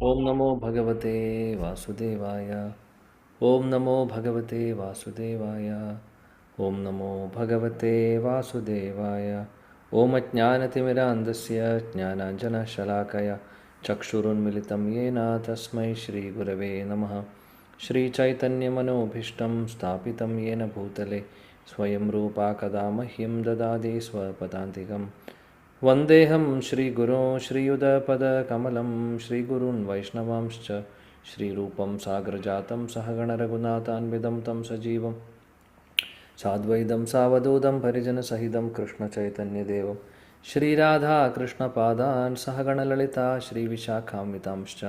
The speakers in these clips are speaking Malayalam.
ओम नमो भगवते वासुदेवाय। ओम नमो भगवते वासुदेवाय। ओम नमो भगवते वासुदेवाय। ओम अज्ञानतिमिरान्धस्य ज्ञानाञ्जनशलाकया चक्षुरुन्मिलितं येन तस्मै श्रीगुरवे नमः। श्रीचैतन्यमनोभीष्टं स्थापितं येन भूतले स्वयं रूपा कदा मह्यं ददाति स्वपदान्तिकम्। वन्देऽहं श्रीगुरो श्रीयुतपदकमलं श्रीगुरून् वैष्णवांश्च श्रीरूपं साग्रजातं सहगणरघुनाथान्वितं तं सजीवं साद्वैतं सावधूतं परिजनसहितं कृष्णचैतन्यदेवं श्रीराधा कृष्णपादान् सहगणललिता श्रीविशाखान्वितांश्च।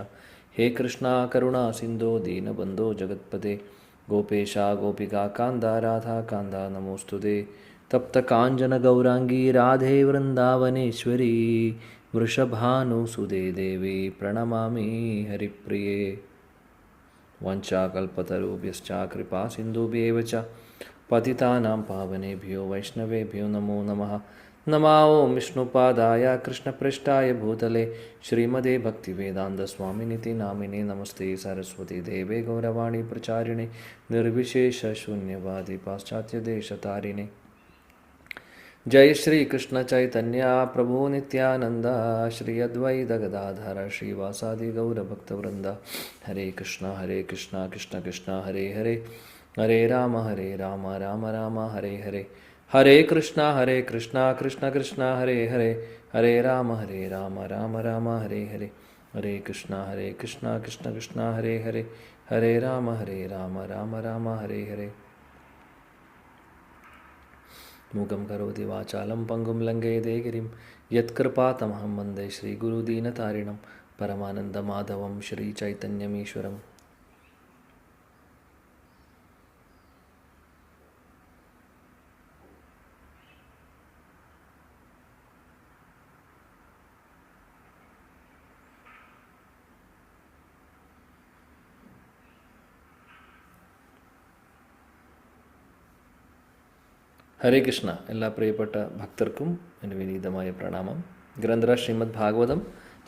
हे कृष्णा करुणा सिन्धो दीनबन्धो जगत्पते गोपेशा गोपिका कान्दा राधा कान्दा नमोऽस्तुते। तप्तकाञ्चनगौराङ्गी राधे वृन्दावनेश्वरी वृषभानुसुते देवी प्रणमामि हरिप्रिये। वञ्चाकल्पतरुभ्यश्च कृपासिन्धुभ्येव च पतितानां पावनेभ्यो वैष्णवेभ्यो नमो नमः। नमो विष्णुपादाय कृष्णपृष्ठाय भूतले श्रीमते भक्तिवेदान्तस्वामिनिति नामिने नमस्ते सरस्वती देवे गौरवाणी प्रचारिणे निर्विशेषशून्यवादी पाश्चात्यदेशतारिणे। जय श्री कृष्ण चैतन्य प्रभु नित्यानंद श्री अद्वैत गदाधर श्रीवासादि गौर भक्तवृंद। हरे कृष्णा कृष्ण कृष्ण हरे हरे हरे राम राम राम हरे हरे। हरे कृष्णा कृष्ण कृष्ण हरे हरे हरे राम राम हरे हरे। हरे कृष्णा कृष्ण कृष्ण हरे हरे हरे राम राम हरे हरे। मूकं करोति वाचालं पङ्गुं लङ्घयते गिरिं यत्कृपातमहं वन्दे श्रीगुरुदीनतारिणं परमानन्दमाधवं श्रीचैतन्यमीश्वरम्। ഹരേ കൃഷ്ണ. എല്ലാ പ്രിയപ്പെട്ട ഭക്തർക്കും എൻ്റെ വിനീതമായ പ്രണാമം. ഗ്രന്ഥ ശ്രീമദ് ഭാഗവതം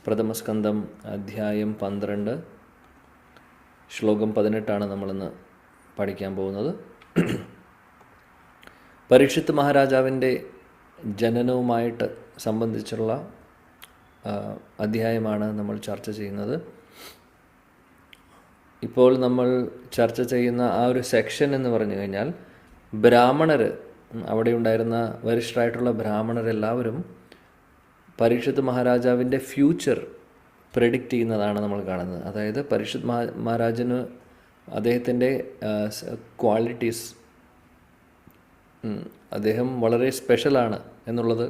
പ്രഥമസ്കന്ധം അധ്യായം 12 ശ്ലോകം 18 നമ്മളിന്ന് പഠിക്കാൻ പോകുന്നത്. പരീക്ഷിത്ത് മഹാരാജാവിൻ്റെ ജനനവുമായിട്ട് സംബന്ധിച്ചുള്ള അധ്യായമാണ് നമ്മൾ ചർച്ച ചെയ്യുന്നത്. ഇപ്പോൾ നമ്മൾ ചർച്ച ചെയ്യുന്ന ആ ഒരു സെക്ഷൻ എന്ന് പറഞ്ഞു കഴിഞ്ഞാൽ ബ്രാഹ്മണർ, അവിടെ ഉണ്ടായിരുന്ന വരിഷ്ഠരായിട്ടുള്ള ബ്രാഹ്മണരെല്ലാവരും പരീക്ഷിത്ത് മഹാരാജാവിൻ്റെ ഫ്യൂച്ചർ പ്രെഡിക്റ്റ് ചെയ്യുന്നതാണ് നമ്മൾ കാണുന്നത്. അതായത് പരീക്ഷിത്ത് മഹാരാജന് അദ്ദേഹത്തിൻ്റെ ക്വാളിറ്റീസ്, അദ്ദേഹം വളരെ സ്പെഷ്യലാണ് എന്നുള്ളത്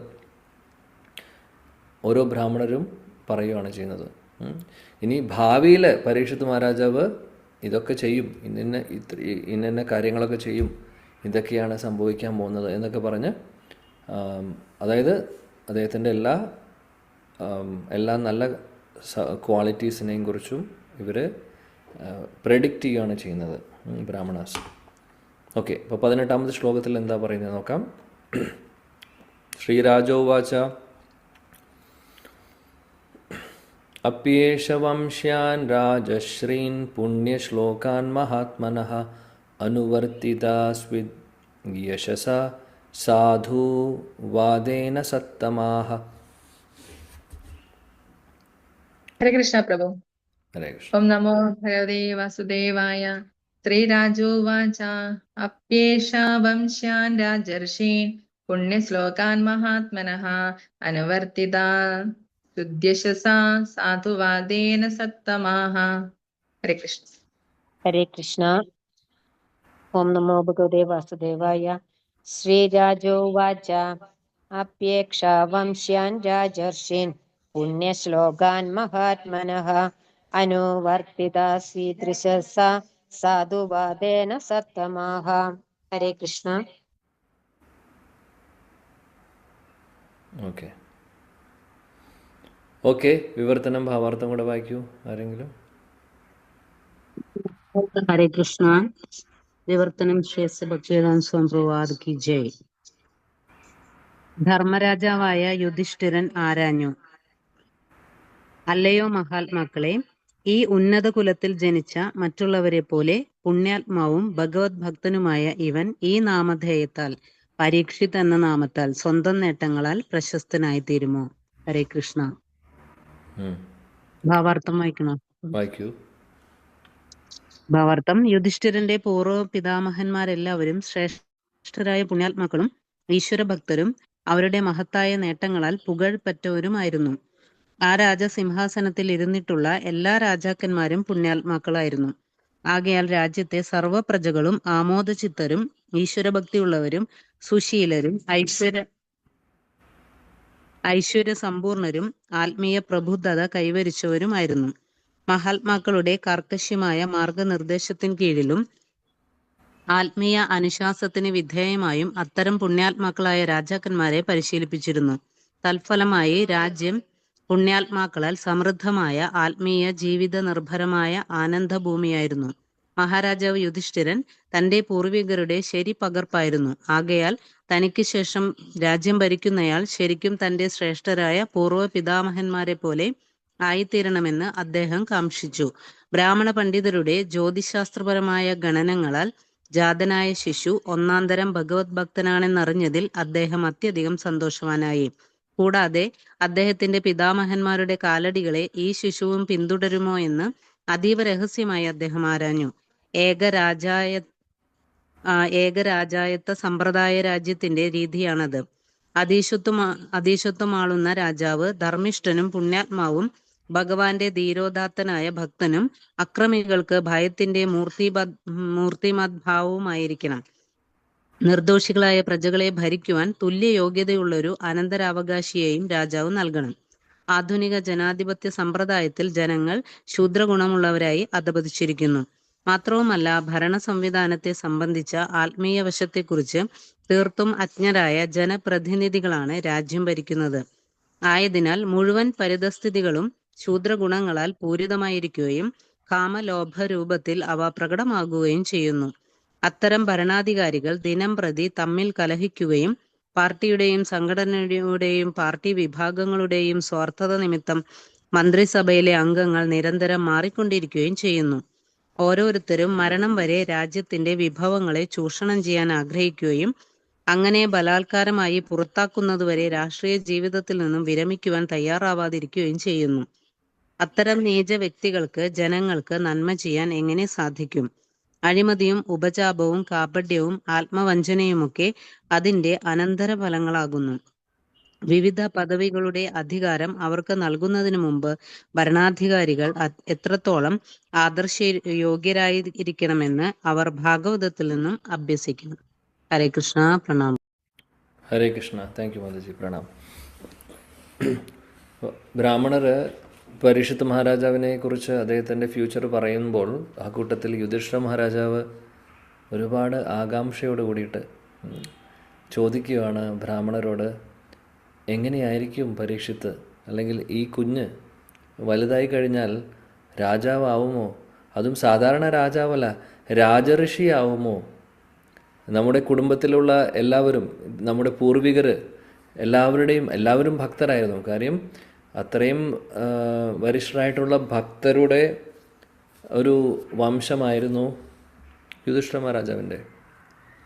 ഓരോ ബ്രാഹ്മണരും പറയുകയാണ് ചെയ്യുന്നത്. ഇനി ഭാവിയിൽ പരീക്ഷിത്ത് മഹാരാജാവ് ഇതൊക്കെ ചെയ്യും, ഇന്ന കാര്യങ്ങളൊക്കെ ചെയ്യും, ഇതൊക്കെയാണ് സംഭവിക്കാൻ പോകുന്നത് എന്നൊക്കെ പറഞ്ഞ്, അതായത് അദ്ദേഹത്തിൻ്റെ എല്ലാ നല്ല ക്വാളിറ്റീസിനെയും കുറിച്ചും ഇവർ പ്രെഡിക്റ്റ് ചെയ്യുകയാണ് ചെയ്യുന്നത് ബ്രാഹ്മണാസ്. ഓക്കെ, അപ്പോൾ 18ാമത്തെ ശ്ലോകത്തിൽ എന്താ പറയുന്നത് നോക്കാം. ശ്രീരാജോവാച അപ്യേഷ വംശ്യാൻ രാജശ്രീൻ പുണ്യശ്ലോകാൻ മഹാത്മനഃ അനുവർത്തിതാസ്വിദ് യശസ സാധു വാദേന സത്തമാഹ. ഹരേ കൃഷ്ണ പ്രഭു. ഹരേ കൃഷ്ണ. ഓം നമോ ഭഗവതേ വാസുദേവായ. ശ്രീരാജോവാച അപ്യേഷാ വംശ്യാൻ രാജർഷീൻ പുണ്യശ്ലോകാൻ മഹാത്മനഃ അനുവർത്തിതാ സുദ്യശസാ സാധുവാദേന സത്തമാഹ. ഹരേ കൃഷ്ണ. ഹരേ കൃഷ്ണ. ഓം നമോ ഭഗവതേ വാസുദേവായ. ശ്രീരാജോവാച അപ്യേക്ഷ വംശ്യാൻ രാജർഷീൻ പുണ്യശ്ലോകാൻ മഹാത്മനഃ അനുവർത്തിതാസീദൃശസ സാധുവാദേന സത്തമാഹ. ഹരേ കൃഷ്ണ. ഓക്കെ ഓക്കെ വിവർത്തനം ഭാവാർത്ഥം കൂടെ വായിക്കൂ ആരെങ്കിലും. ഹരേ കൃഷ്ണ. വിവർത്തനം ശ്രീ ഭക്തിവേദാന്ത സ്വാമി പ്രഭുപാദ് കി ജയ്. ധർമ്മരാജാവായ യുധിഷ്ഠിരൻ ആരാഞ്ഞു, അല്ലയോ മഹാത്മാക്കളെ, ഈ ഉന്നത കുലത്തിൽ ജനിച്ച മറ്റുള്ളവരെ പോലെ പുണ്യാത്മാവും ഭഗവത് ഭക്തനുമായ ഇവൻ ഈ നാമധേയത്താൽ പരീക്ഷിത് എന്ന നാമത്താൽ സ്വന്തം നേട്ടങ്ങളാൽ പ്രശസ്തനായി തീരുമോ? ഹരേ കൃഷ്ണ. ഭാവാർത്ഥം വായിക്കണോ? വായിക്കൂ. ഭാവാർത്ഥം: യുധിഷ്ഠിരന്റെ പൂർവ്വ പിതാമഹന്മാരെല്ലാവരും ശ്രേഷ്ഠരായ പുണ്യാത്മാക്കളും ഈശ്വരഭക്തരും അവരുടെ മഹത്തായ നേട്ടങ്ങളാൽ പുകഴ്പെറ്റവരുമായിരുന്നു. ആ രാജസിംഹാസനത്തിൽ ഇരുന്നിട്ടുള്ള എല്ലാ രാജാക്കന്മാരും പുണ്യാത്മാക്കളായിരുന്നു. ആകയാൽ രാജ്യത്തെ സർവ്വ പ്രജകളും ആമോദചിത്തരും ഈശ്വരഭക്തിയുള്ളവരും സുശീലരും ഐശ്വര്യ സമ്പൂർണരും ആത്മീയ പ്രബുദ്ധത കൈവരിച്ചവരുമായിരുന്നു. മഹാത്മാക്കളുടെ കർക്കശ്യമായ മാർഗനിർദ്ദേശത്തിൻ കീഴിലും ആത്മീയ അനുശാസത്തിന് വിധേയമായും അത്തരം പുണ്യാത്മാക്കളായ രാജാക്കന്മാരെ പരിശീലിപ്പിച്ചിരുന്നു. തൽഫലമായി രാജ്യം പുണ്യാത്മാക്കളാൽ സമൃദ്ധമായ ആത്മീയ ജീവിത നിർഭരമായ ആനന്ദഭൂമിയായിരുന്നു. മഹാരാജാവ് യുധിഷ്ഠിരൻ തന്റെ പൂർവികരുടെ ശരി പകർപ്പായിരുന്നു. ആകയാൽ തനിക്ക് ശേഷം രാജ്യം ഭരിക്കുന്നയാൾ ശരിക്കും തന്റെ ശ്രേഷ്ഠരായ പൂർവ്വ പിതാമഹന്മാരെ പോലെ ആയിത്തീരണമെന്ന് അദ്ദേഹം കാംക്ഷിച്ചു. ബ്രാഹ്മണ പണ്ഡിതരുടെ ജ്യോതിശാസ്ത്രപരമായ ഗണനങ്ങളാൽ ജാതനായ ശിശു ഒന്നാന്തരം ഭഗവത് ഭക്തനാണെന്നറിഞ്ഞതിൽ അദ്ദേഹം അത്യധികം സന്തോഷവാനായി. കൂടാതെ അദ്ദേഹത്തിന്റെ പിതാമഹന്മാരുടെ കാലടികളെ ഈ ശിശുവും പിന്തുടരുമോ എന്ന് അതീവ രഹസ്യമായി അദ്ദേഹം ആരാഞ്ഞു. ഏകരാജായത്ത സമ്പ്രദായ രാജ്യത്തിന്റെ രീതിയാണത്. അതീശത്വമാളുന്ന രാജാവ് ധർമ്മിഷ്ഠനും പുണ്യാത്മാവും ഭഗവാന്റെ ധീരോദാത്തനായ ഭക്തനും അക്രമികൾക്ക് ഭയത്തിന്റെ മൂർത്തിമദ്ഭാവവുമായിരിക്കണം. നിർദോഷികളായ പ്രജകളെ ഭരിക്കുവാൻ തുല്യ യോഗ്യതയുള്ളൊരു അനന്തരാവകാശിയെയും രാജാവ് നൽകണം. ആധുനിക ജനാധിപത്യ സമ്പ്രദായത്തിൽ ജനങ്ങൾ ശൂദ്രഗുണമുള്ളവരായി അധപതിച്ചിരിക്കുന്നു. മാത്രവുമല്ല, ഭരണ സംവിധാനത്തെ സംബന്ധിച്ച ആത്മീയ വശത്തെക്കുറിച്ച് തീർത്തും അജ്ഞരായ ജനപ്രതിനിധികളാണ് രാജ്യം ഭരിക്കുന്നത്. ആയതിനാൽ മുഴുവൻ പരിതസ്ഥിതികളും ശൂദ്രഗുണങ്ങളാൽ പൂരിതമായിരിക്കുകയും കാമലോഭരൂപത്തിൽ അവ പ്രകടമാകുകയും ചെയ്യുന്നു. അത്തരം ഭരണാധികാരികൾ ദിനം പ്രതി തമ്മിൽ കലഹിക്കുകയും പാർട്ടിയുടെയും സംഘടനയുടെയും പാർട്ടി വിഭാഗങ്ങളുടെയും സ്വാർത്ഥത നിമിത്തം മന്ത്രിസഭയിലെ അംഗങ്ങൾ നിരന്തരം മാറിക്കൊണ്ടിരിക്കുകയും ചെയ്യുന്നു. ഓരോരുത്തരും മരണം വരെ രാജ്യത്തിന്റെ വിഭവങ്ങളെ ചൂഷണം ചെയ്യാൻ ആഗ്രഹിക്കുകയും അങ്ങനെ ബലാത്കാരമായി പുറത്താക്കുന്നതുവരെ രാഷ്ട്രീയ ജീവിതത്തിൽ നിന്നും വിരമിക്കുവാൻ തയ്യാറാവാതിരിക്കുകയും ചെയ്യുന്നു. അത്തരം നീച വ്യക്തികൾക്ക് ജനങ്ങൾക്ക് നന്മ ചെയ്യാൻ എങ്ങനെ സാധിക്കും? അഴിമതിയും ഉപചാപവും കാപട്യവും ആത്മവഞ്ചനയുമൊക്കെ അതിന്റെ അനന്തരഫലങ്ങളാകുന്നു. വിവിധ പദവികളുടെ അധികാരം അവർക്ക് നൽകുന്നതിന് മുമ്പ് ഭരണാധികാരികൾ എത്രത്തോളം ആദർശയോഗ്യരായിരിക്കണമെന്ന് അവർ ഭാഗവതത്തിൽ നിന്നും അഭ്യസിക്കണം. ഹരേ കൃഷ്ണ. പ്രണാമം. ഹരേ കൃഷ്ണ. താങ്ക് യു മാതാജി. പ്രണാം. ബ്രാഹ്മണർ പരീക്ഷിത് മഹാരാജാവിനെ കുറിച്ച് അദ്ദേഹത്തിൻ്റെ ഫ്യൂച്ചർ പറയുമ്പോൾ ആ കൂട്ടത്തിൽ യുധിഷ്ഠിര മഹാരാജാവ് ഒരുപാട് ആകാംക്ഷയോട് കൂടിയിട്ട് ചോദിക്കുകയാണ് ബ്രാഹ്മണരോട്, എങ്ങനെയായിരിക്കും പരീക്ഷിത്ത്, അല്ലെങ്കിൽ ഈ കുഞ്ഞ് വലുതായി കഴിഞ്ഞാൽ രാജാവാവുമോ? അതും സാധാരണ രാജാവല്ല, രാജഋഷിയാവുമോ? നമ്മുടെ കുടുംബത്തിലുള്ള എല്ലാവരും, നമ്മുടെ പൂർവികർ എല്ലാവരും ഭക്തരായിരുന്നു. കാര്യം അത്രയും വരിഷ്ഠരായിട്ടുള്ള ഭക്തരുടെ ഒരു വംശമായിരുന്നു യുധിഷ്ഠിര മഹാരാജാവിൻ്റെ.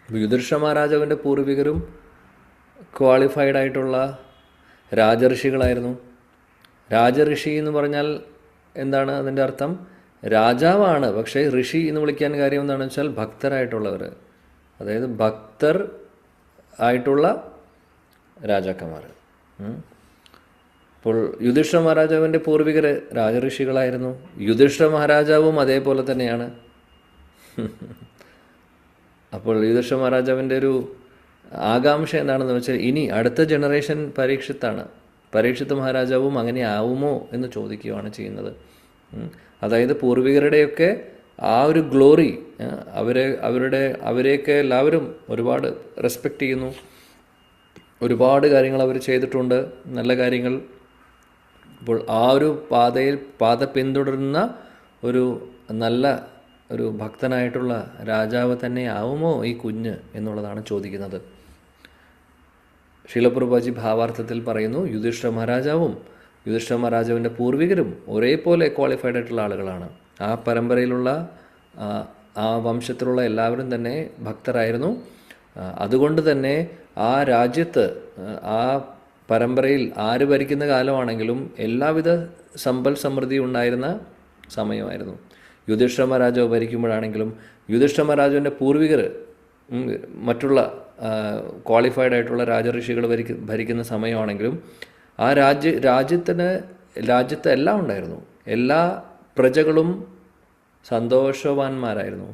യുധിഷ്ഠിര മഹാരാജാവിൻ്റെ പൂർവികരും ക്വാളിഫൈഡ് ആയിട്ടുള്ള രാജഋഷികളായിരുന്നു. രാജഋഷി എന്ന് പറഞ്ഞാൽ എന്താണ് അതിൻ്റെ അർത്ഥം? രാജാവാണ്, പക്ഷേ ഋഷി എന്ന് വിളിക്കാൻ കാര്യം എന്താണെന്ന് വെച്ചാൽ ഭക്തരായിട്ടുള്ളവർ, അതായത് ഭക്തർ ആയിട്ടുള്ള രാജാക്കന്മാർ. അപ്പോൾ യുധിഷ്ഠിര മഹാരാജാവിൻ്റെ പൂർവികർ രാജഋഷികളായിരുന്നു. യുധിഷ്ഠിര മഹാരാജാവും അതേപോലെ തന്നെയാണ്. അപ്പോൾ യുധിഷ്ഠിര മഹാരാജാവിൻ്റെ ഒരു ആകാംക്ഷ എന്താണെന്ന് വെച്ചാൽ ഇനി അടുത്ത ജനറേഷൻ പരീക്ഷിത്താണ്. പരീക്ഷിത്ത് മഹാരാജാവും അങ്ങനെ ആവുമോ എന്ന് ചോദിക്കുകയാണ് ചെയ്യുന്നത്. അതായത് പൂർവികരുടെയൊക്കെ ആ ഒരു ഗ്ലോറി, അവരെയൊക്കെ എല്ലാവരും ഒരുപാട് റെസ്പെക്റ്റ് ചെയ്യുന്നു. ഒരുപാട് കാര്യങ്ങൾ അവർ ചെയ്തിട്ടുണ്ട്, നല്ല കാര്യങ്ങൾ. അപ്പോൾ ആ ഒരു പാത പിന്തുടരുന്ന ഒരു നല്ല ഒരു ഭക്തനായിട്ടുള്ള രാജാവ് തന്നെ ആവുമോ ഈ കുഞ്ഞ് എന്നുള്ളതാണ് ചോദിക്കുന്നത്. ശീലപ്രഭുജി ഭാവാർത്ഥത്തിൽ പറയുന്നു, യുധിഷ്ഠിര മഹാരാജാവും യുധിഷ്ഠിര മഹാരാജാവിൻ്റെ പൂർവികരും ഒരേപോലെ ക്വാളിഫൈഡ് ആയിട്ടുള്ള ആളുകളാണ്. ആ പരമ്പരയിലുള്ള ആ വംശത്തിലുള്ള എല്ലാവരും തന്നെ ഭക്തരായിരുന്നു. അതുകൊണ്ട് തന്നെ ആ രാജ്യത്ത് ആ പരമ്പരയിൽ ആര് ഭരിക്കുന്ന കാലമാണെങ്കിലും എല്ലാവിധ സമ്പൽ സമൃദ്ധി ഉണ്ടായിരുന്ന സമയമായിരുന്നു. യുധിഷ്ഠിര മഹാരാജാവ് ഭരിക്കുമ്പോഴാണെങ്കിലും യുധിഷ്ഠിര മഹാരാജാവിൻ്റെ പൂർവികർ മറ്റുള്ള ക്വാളിഫൈഡ് ആയിട്ടുള്ള രാജഋഷികൾ ഭരിക്കുന്ന സമയമാണെങ്കിലും ആ രാജ്യത്ത് എല്ലാം ഉണ്ടായിരുന്നു. എല്ലാ പ്രജകളും സന്തോഷവാന്മാരായിരുന്നു.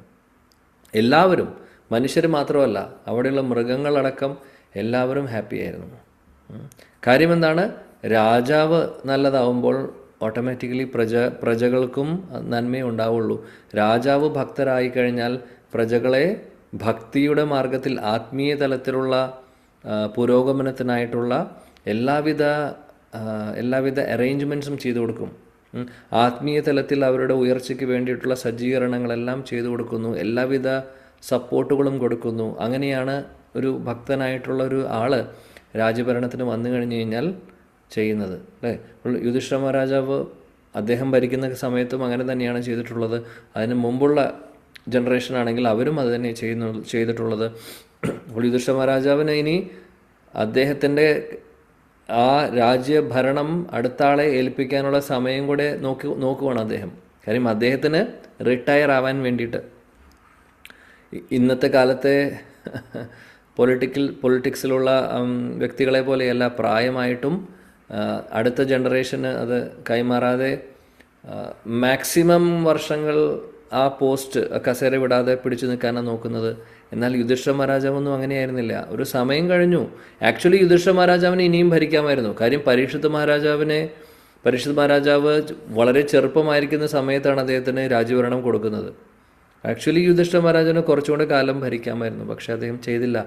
എല്ലാവരും, മനുഷ്യർ മാത്രമല്ല, അവിടെയുള്ള മൃഗങ്ങളടക്കം എല്ലാവരും ഹാപ്പി ആയിരുന്നു. കാര്യം എന്താണ്? രാജാവ് നല്ലതാവുമ്പോൾ ഓട്ടോമാറ്റിക്കലി പ്രജകൾക്കും നന്മയേ ഉണ്ടാവുള്ളൂ. രാജാവ് ഭക്തരായി കഴിഞ്ഞാൽ പ്രജകളെ ഭക്തിയുടെ മാർഗത്തിൽ ആത്മീയ തലത്തിലുള്ള പുരോഗമനത്തിനായിട്ടുള്ള എല്ലാവിധ അറേഞ്ച്മെൻറ്റ്സും ചെയ്തു കൊടുക്കും. ആത്മീയ തലത്തിൽ അവരുടെ ഉയർച്ചയ്ക്ക് വേണ്ടിയിട്ടുള്ള സജ്ജീകരണങ്ങളെല്ലാം ചെയ്തു കൊടുക്കുന്നു, എല്ലാവിധ സപ്പോർട്ടുകളും കൊടുക്കുന്നു. അങ്ങനെയാണ് ഒരു ഭക്തനായിട്ടുള്ള ഒരു ആള് രാജ്യഭരണത്തിന് വന്നു കഴിഞ്ഞു കഴിഞ്ഞാൽ ചെയ്യുന്നത്, അല്ലേ? യുധിഷ്ഠിര മഹാരാജാവ് അദ്ദേഹം ഭരിക്കുന്ന സമയത്തും അങ്ങനെ തന്നെയാണ് ചെയ്തിട്ടുള്ളത്. അതിന് മുമ്പുള്ള ജനറേഷൻ ആണെങ്കിൽ അവരും അത് തന്നെ ചെയ്തിട്ടുള്ളത്. യുധിഷ്ഠിര മഹാരാജാവിന് ഇനി അദ്ദേഹത്തിൻ്റെ ആ രാജ്യഭരണം അടുത്ത ആളെ ഏൽപ്പിക്കാനുള്ള സമയം കൂടെ നോക്കുവാണ് അദ്ദേഹം. കാര്യം അദ്ദേഹത്തിന് റിട്ടയർ ആവാൻ വേണ്ടിയിട്ട്. ഇന്നത്തെ കാലത്തെ പൊളിറ്റിക്സിലുള്ള വ്യക്തികളെ പോലെയല്ല, പ്രായമായിട്ടും അടുത്ത ജനറേഷന് അത് കൈമാറാതെ മാക്സിമം വർഷങ്ങൾ ആ പോസ്റ്റ് കസേര വിടാതെ പിടിച്ചു നിൽക്കാനാണ് നോക്കുന്നത്. എന്നാൽ യുധിഷ്ഠിര മഹാരാജാവൊന്നും അങ്ങനെയായിരുന്നില്ല. ഒരു സമയം കഴിഞ്ഞു. ആക്ച്വലി യുധിഷ്ഠിര മഹാരാജാവിനെ ഇനിയും ഭരിക്കാമായിരുന്നു. കാര്യം പരീക്ഷിത് മഹാരാജാവ് വളരെ ചെറുപ്പമായിരിക്കുന്ന സമയത്താണ് അദ്ദേഹത്തിന് രാജ്യഭരണം കൊടുക്കുന്നത്. ആക്ച്വലി യുധിഷ്ഠിര മഹാരാജാവിന് കുറച്ചുകൂടെ കാലം ഭരിക്കാമായിരുന്നു, പക്ഷെ അദ്ദേഹം ചെയ്തില്ല.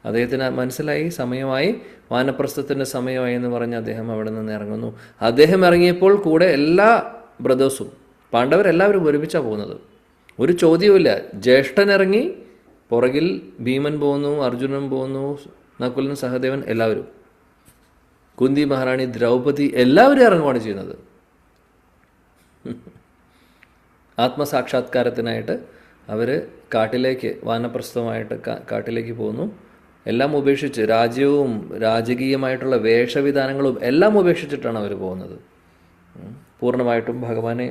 അദ്ദേഹത്തിന് മനസ്സിലായി സമയമായി, വാനപ്രസ്ഥത്തിൻ്റെ സമയമായി എന്ന് പറഞ്ഞ് അദ്ദേഹം അവിടെ നിന്ന് ഇറങ്ങുന്നു. അദ്ദേഹം ഇറങ്ങിയപ്പോൾ കൂടെ എല്ലാ ബ്രദേഴ്സും, പാണ്ഡവരെല്ലാവരും ഒരുമിച്ചാണ് പോകുന്നത്. ഒരു ചോദ്യവുമില്ല. ജ്യേഷ്ഠൻ ഇറങ്ങി, പുറകിൽ ഭീമൻ പോകുന്നു, അർജുനൻ പോകുന്നു, നകുലൻ, സഹദേവൻ, എല്ലാവരും, കുന്തി മഹാറാണി, ദ്രൗപദി, എല്ലാവരും ഇറങ്ങുകയാണ് ചെയ്യുന്നത്. ആത്മസാക്ഷാത്കാരത്തിനായിട്ട് അവർ കാട്ടിലേക്ക്, വാനപ്രസ്ഥമായിട്ട് കാട്ടിലേക്ക് പോകുന്നു. എല്ലാം ഉപേക്ഷിച്ച്, രാജ്യവും രാജകീയമായിട്ടുള്ള വേഷവിധാനങ്ങളും എല്ലാം ഉപേക്ഷിച്ചിട്ടാണ് അവർ പോകുന്നത്. പൂർണ്ണമായിട്ടും ഭഗവാനെ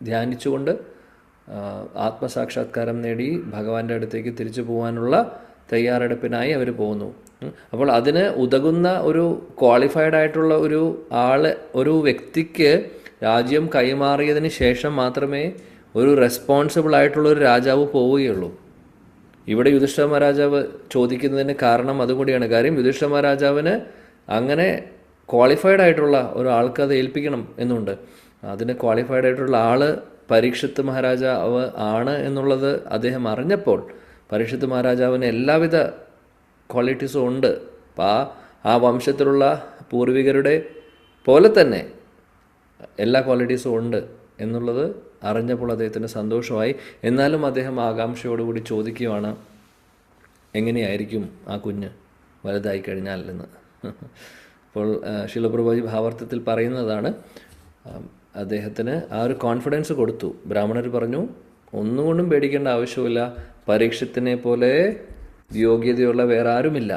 ധ്യാനിച്ചുകൊണ്ട് ആത്മസാക്ഷാത്കാരം നേടി ഭഗവാന്റെ അടുത്തേക്ക് തിരിച്ചു പോകാനുള്ള തയ്യാറെടുപ്പിനായി അവർ പോകുന്നു. അപ്പോൾ അതിന് ഉതകുന്ന ഒരു ക്വാളിഫൈഡ് ആയിട്ടുള്ള ഒരു വ്യക്തിക്ക് രാജ്യം കൈമാറിയതിന് ശേഷം മാത്രമേ ഒരു റെസ്പോൺസിബിൾ ആയിട്ടുള്ള ഒരു രാജാവ് പോവുകയുള്ളൂ. ഇവിടെ യുധിഷ്ഠിര മഹാരാജാവ് ചോദിക്കുന്നതിന് കാരണം അതുകൂടിയാണ്. കാര്യം യുധിഷ്ഠിര മഹാരാജാവിന് അങ്ങനെ ക്വാളിഫൈഡ് ആയിട്ടുള്ള ഒരാൾക്ക് അത് ഏൽപ്പിക്കണം എന്നുണ്ട്. അതിന് ക്വാളിഫൈഡ് ആയിട്ടുള്ള ആള് പരീക്ഷിത് മഹാരാജാവ് ആണ് എന്നുള്ളത് അദ്ദേഹം അറിഞ്ഞപ്പോൾ പരീക്ഷിത് മഹാരാജാവിന് എല്ലാവിധ ക്വാളിറ്റീസും ഉണ്ട്. അപ്പം ആ വംശത്തിലുള്ള പൂർവികരുടെ പോലെ തന്നെ എല്ലാ ക്വാളിറ്റീസും ഉണ്ട് എന്നുള്ളത് അറിഞ്ഞപ്പോൾ അദ്ദേഹത്തിന് സന്തോഷമായി. എന്നാലും അദ്ദേഹം ആകാംക്ഷയോടുകൂടി ചോദിക്കുകയാണ്, എങ്ങനെയായിരിക്കും ആ കുഞ്ഞ് വലുതായി കഴിഞ്ഞാൽ എന്ന്. അപ്പോൾ ശീല പ്രഭുജി ഭാവാർത്ഥത്തിൽ പറയുന്നതാണ്, അദ്ദേഹത്തിന് ആ ഒരു കോൺഫിഡൻസ് കൊടുത്തു. ബ്രാഹ്മണർ പറഞ്ഞു, ഒന്നുകൊണ്ടും പേടിക്കേണ്ട ആവശ്യമില്ല, പരീക്ഷത്തിനെ പോലെ യോഗ്യതയുള്ള വേറെ ആരുമില്ല,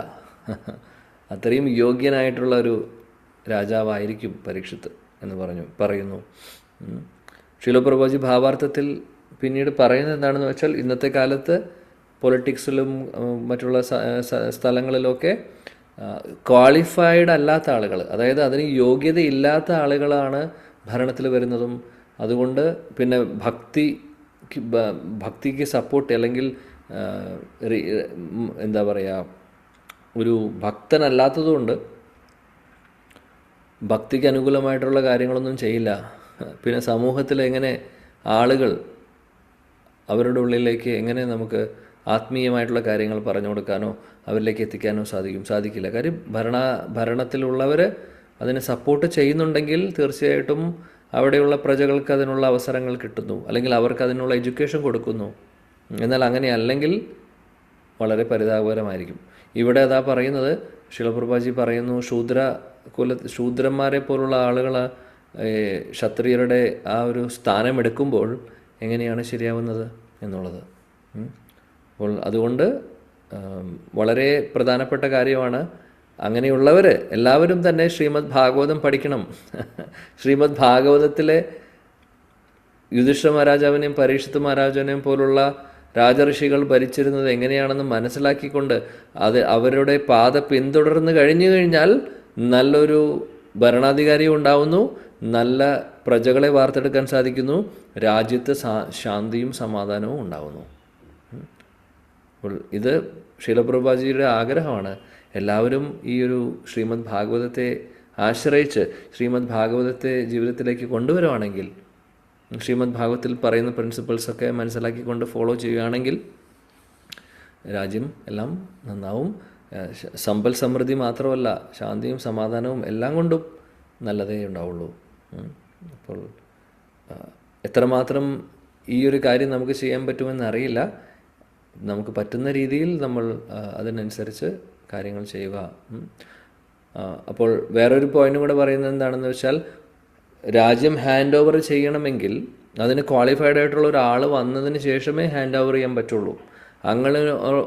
അത്രയും യോഗ്യനായിട്ടുള്ള ഒരു രാജാവായിരിക്കും പരീക്ഷിത്ത് എന്ന് പറയുന്നു. ശീലപ്രഭുജി ഭാവാർത്ഥത്തിൽ പിന്നീട് പറയുന്നത് എന്താണെന്ന് വെച്ചാൽ, ഇന്നത്തെ കാലത്ത് പൊളിറ്റിക്സിലും മറ്റുള്ള സ്ഥലങ്ങളിലൊക്കെ ക്വാളിഫൈഡ് അല്ലാത്ത ആളുകൾ, അതായത് അതിന് യോഗ്യതയില്ലാത്ത ആളുകളാണ് ഭരണത്തിൽ വരുന്നതും. അതുകൊണ്ട് പിന്നെ ഭക്തിക്ക് സപ്പോർട്ട്, അല്ലെങ്കിൽ എന്താ പറയുക, ഒരു ഭക്തനല്ലാത്തതുകൊണ്ട് ഭക്തിക്ക് അനുകൂലമായിട്ടുള്ള കാര്യങ്ങളൊന്നും ചെയ്യില്ല. പിന്നെ സമൂഹത്തിൽ എങ്ങനെ ആളുകൾ അവരുടെ ഉള്ളിലേക്ക് എങ്ങനെ നമുക്ക് ആത്മീയമായിട്ടുള്ള കാര്യങ്ങൾ പറഞ്ഞു കൊടുക്കാനോ അവരിലേക്ക് എത്തിക്കാനോ സാധിക്കില്ല. കാര്യം ഭരണത്തിലുള്ളവർ അതിനെ സപ്പോർട്ട് ചെയ്യുന്നുണ്ടെങ്കിൽ തീർച്ചയായിട്ടും അവിടെയുള്ള പ്രജകൾക്ക് അതിനുള്ള അവസരങ്ങൾ കിട്ടുന്നു, അല്ലെങ്കിൽ അവർക്ക് അതിനുള്ള എഡ്യൂക്കേഷൻ കൊടുക്കുന്നു. എന്നാൽ അങ്ങനെ അല്ലെങ്കിൽ വളരെ പരിതാപകരമായിരിക്കും. ഇവിടെ അതാ പറയുന്നത്, ശിലപ്രഭാജി പറയുന്നു, ശൂദ്രന്മാരെ പോലുള്ള ആളുകൾ ക്ഷത്രിയരുടെ ആ ഒരു സ്ഥാനമെടുക്കുമ്പോൾ എങ്ങനെയാണ് ശരിയാവുന്നത് എന്നുള്ളത്. അപ്പോൾ അതുകൊണ്ട് വളരെ പ്രധാനപ്പെട്ട കാര്യമാണ്. അങ്ങനെയുള്ളവർ എല്ലാവരും തന്നെ ശ്രീമദ് ഭാഗവതം പഠിക്കണം. ശ്രീമദ് ഭാഗവതത്തിലെ യുധിഷ്ഠിര മഹാരാജാവിനെയും പരീക്ഷിത് മഹാരാജാവിനെയും പോലുള്ള രാജഋഷികൾ ഭരിച്ചിരുന്നത് എങ്ങനെയാണെന്ന് മനസ്സിലാക്കിക്കൊണ്ട് അവരുടെ പാത പിന്തുടർന്ന് കഴിഞ്ഞു കഴിഞ്ഞാൽ നല്ലൊരു ഭരണാധികാരി ഉണ്ടാവുന്നു, നല്ല പ്രജകളെ വാർത്തെടുക്കാൻ സാധിക്കുന്നു, രാജ്യത്ത് ശാന്തിയും സമാധാനവും ഉണ്ടാവുന്നു. അപ്പോൾ ഇത് ശീലപ്രഭുപാജിയുടെ ആഗ്രഹമാണ്. എല്ലാവരും ഈ ഒരു ശ്രീമദ് ഭാഗവതത്തെ ആശ്രയിച്ച് ശ്രീമദ് ഭാഗവതത്തെ ജീവിതത്തിലേക്ക് കൊണ്ടുവരുവാണെങ്കിൽ, ശ്രീമദ് ഭാഗവതത്തിൽ പറയുന്ന പ്രിൻസിപ്പിൾസൊക്കെ മനസ്സിലാക്കിക്കൊണ്ട് ഫോളോ ചെയ്യുകയാണെങ്കിൽ രാജ്യം എല്ലാം നന്നാവും. സമ്പൽ സമൃദ്ധി മാത്രമല്ല, ശാന്തിയും സമാധാനവും എല്ലാം കൊണ്ടും നല്ലതേ ഉണ്ടാവുള്ളൂ. അപ്പോൾ എത്രമാത്രം ഈ ഒരു കാര്യം നമുക്ക് ചെയ്യാൻ പറ്റുമെന്ന് അറിയില്ല. നമുക്ക് പറ്റുന്ന രീതിയിൽ നമ്മൾ അതിനനുസരിച്ച് കാര്യങ്ങൾ ചെയ്യുക. അപ്പോൾ വേറൊരു പോയിന്റും കൂടെ പറയുന്നത് എന്താണെന്ന് വെച്ചാൽ, രാജ്യം ഹാൻഡ് ഓവർ ചെയ്യണമെങ്കിൽ അതിന് ക്വാളിഫൈഡ് ആയിട്ടുള്ള ഒരാൾ വന്നതിന് ശേഷമേ ഹാൻഡ് ഓവർ ചെയ്യാൻ പറ്റുള്ളൂ. അങ്ങനെ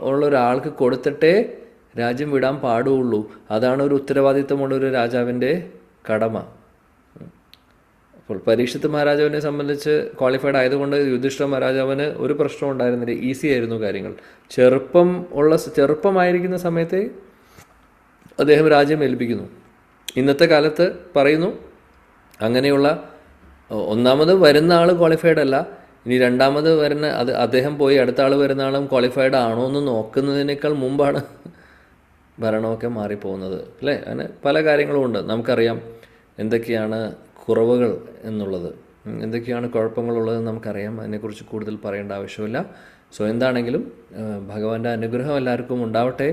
ഉള്ള ഒരാൾക്ക് കൊടുത്തിട്ടേ രാജ്യം വിടാൻ പാടുള്ളൂ. അതാണ് ഒരു ഉത്തരവാദിത്തമുള്ള ഒരു രാജാവിൻ്റെ കടമ. അപ്പോൾ പരീക്ഷിത് മഹാരാജാവിനെ സംബന്ധിച്ച് ക്വാളിഫൈഡ് ആയതുകൊണ്ട് യുധിഷ്ഠിര മഹാരാജാവിന് ഒരു പ്രശ്നം ഉണ്ടായിരുന്നില്ല, ഈസി ആയിരുന്നു കാര്യങ്ങൾ. ചെറുപ്പമായിരിക്കുന്ന സമയത്തെ അദ്ദേഹം രാജ്യം ഏൽപ്പിക്കുന്നു. ഇന്നത്തെ കാലത്ത് പറയുന്നു അങ്ങനെയുള്ള ഒന്നാമത് വരുന്ന ആൾ ക്വാളിഫൈഡ് അല്ല, ഇനി രണ്ടാമത് വരുന്ന അദ്ദേഹം പോയി അടുത്ത ആൾ വരുന്ന ആളും ക്വാളിഫൈഡ് ആണോ എന്ന് നോക്കുന്നതിനേക്കാൾ മുമ്പാണ് ഭരണമൊക്കെ മാറിപ്പോകുന്നത്, അല്ലേ? അങ്ങനെ പല കാര്യങ്ങളും ഉണ്ട്. നമുക്കറിയാം എന്തൊക്കെയാണ് കുറവുകൾ എന്നുള്ളത്, എന്തൊക്കെയാണ് കുഴപ്പങ്ങളുള്ളത് നമുക്കറിയാം. അതിനെക്കുറിച്ച് കൂടുതൽ പറയേണ്ട ആവശ്യമില്ല. സോ എന്താണെങ്കിലും ഭഗവാന്റെ അനുഗ്രഹം എല്ലാവർക്കും ഉണ്ടാവട്ടെ.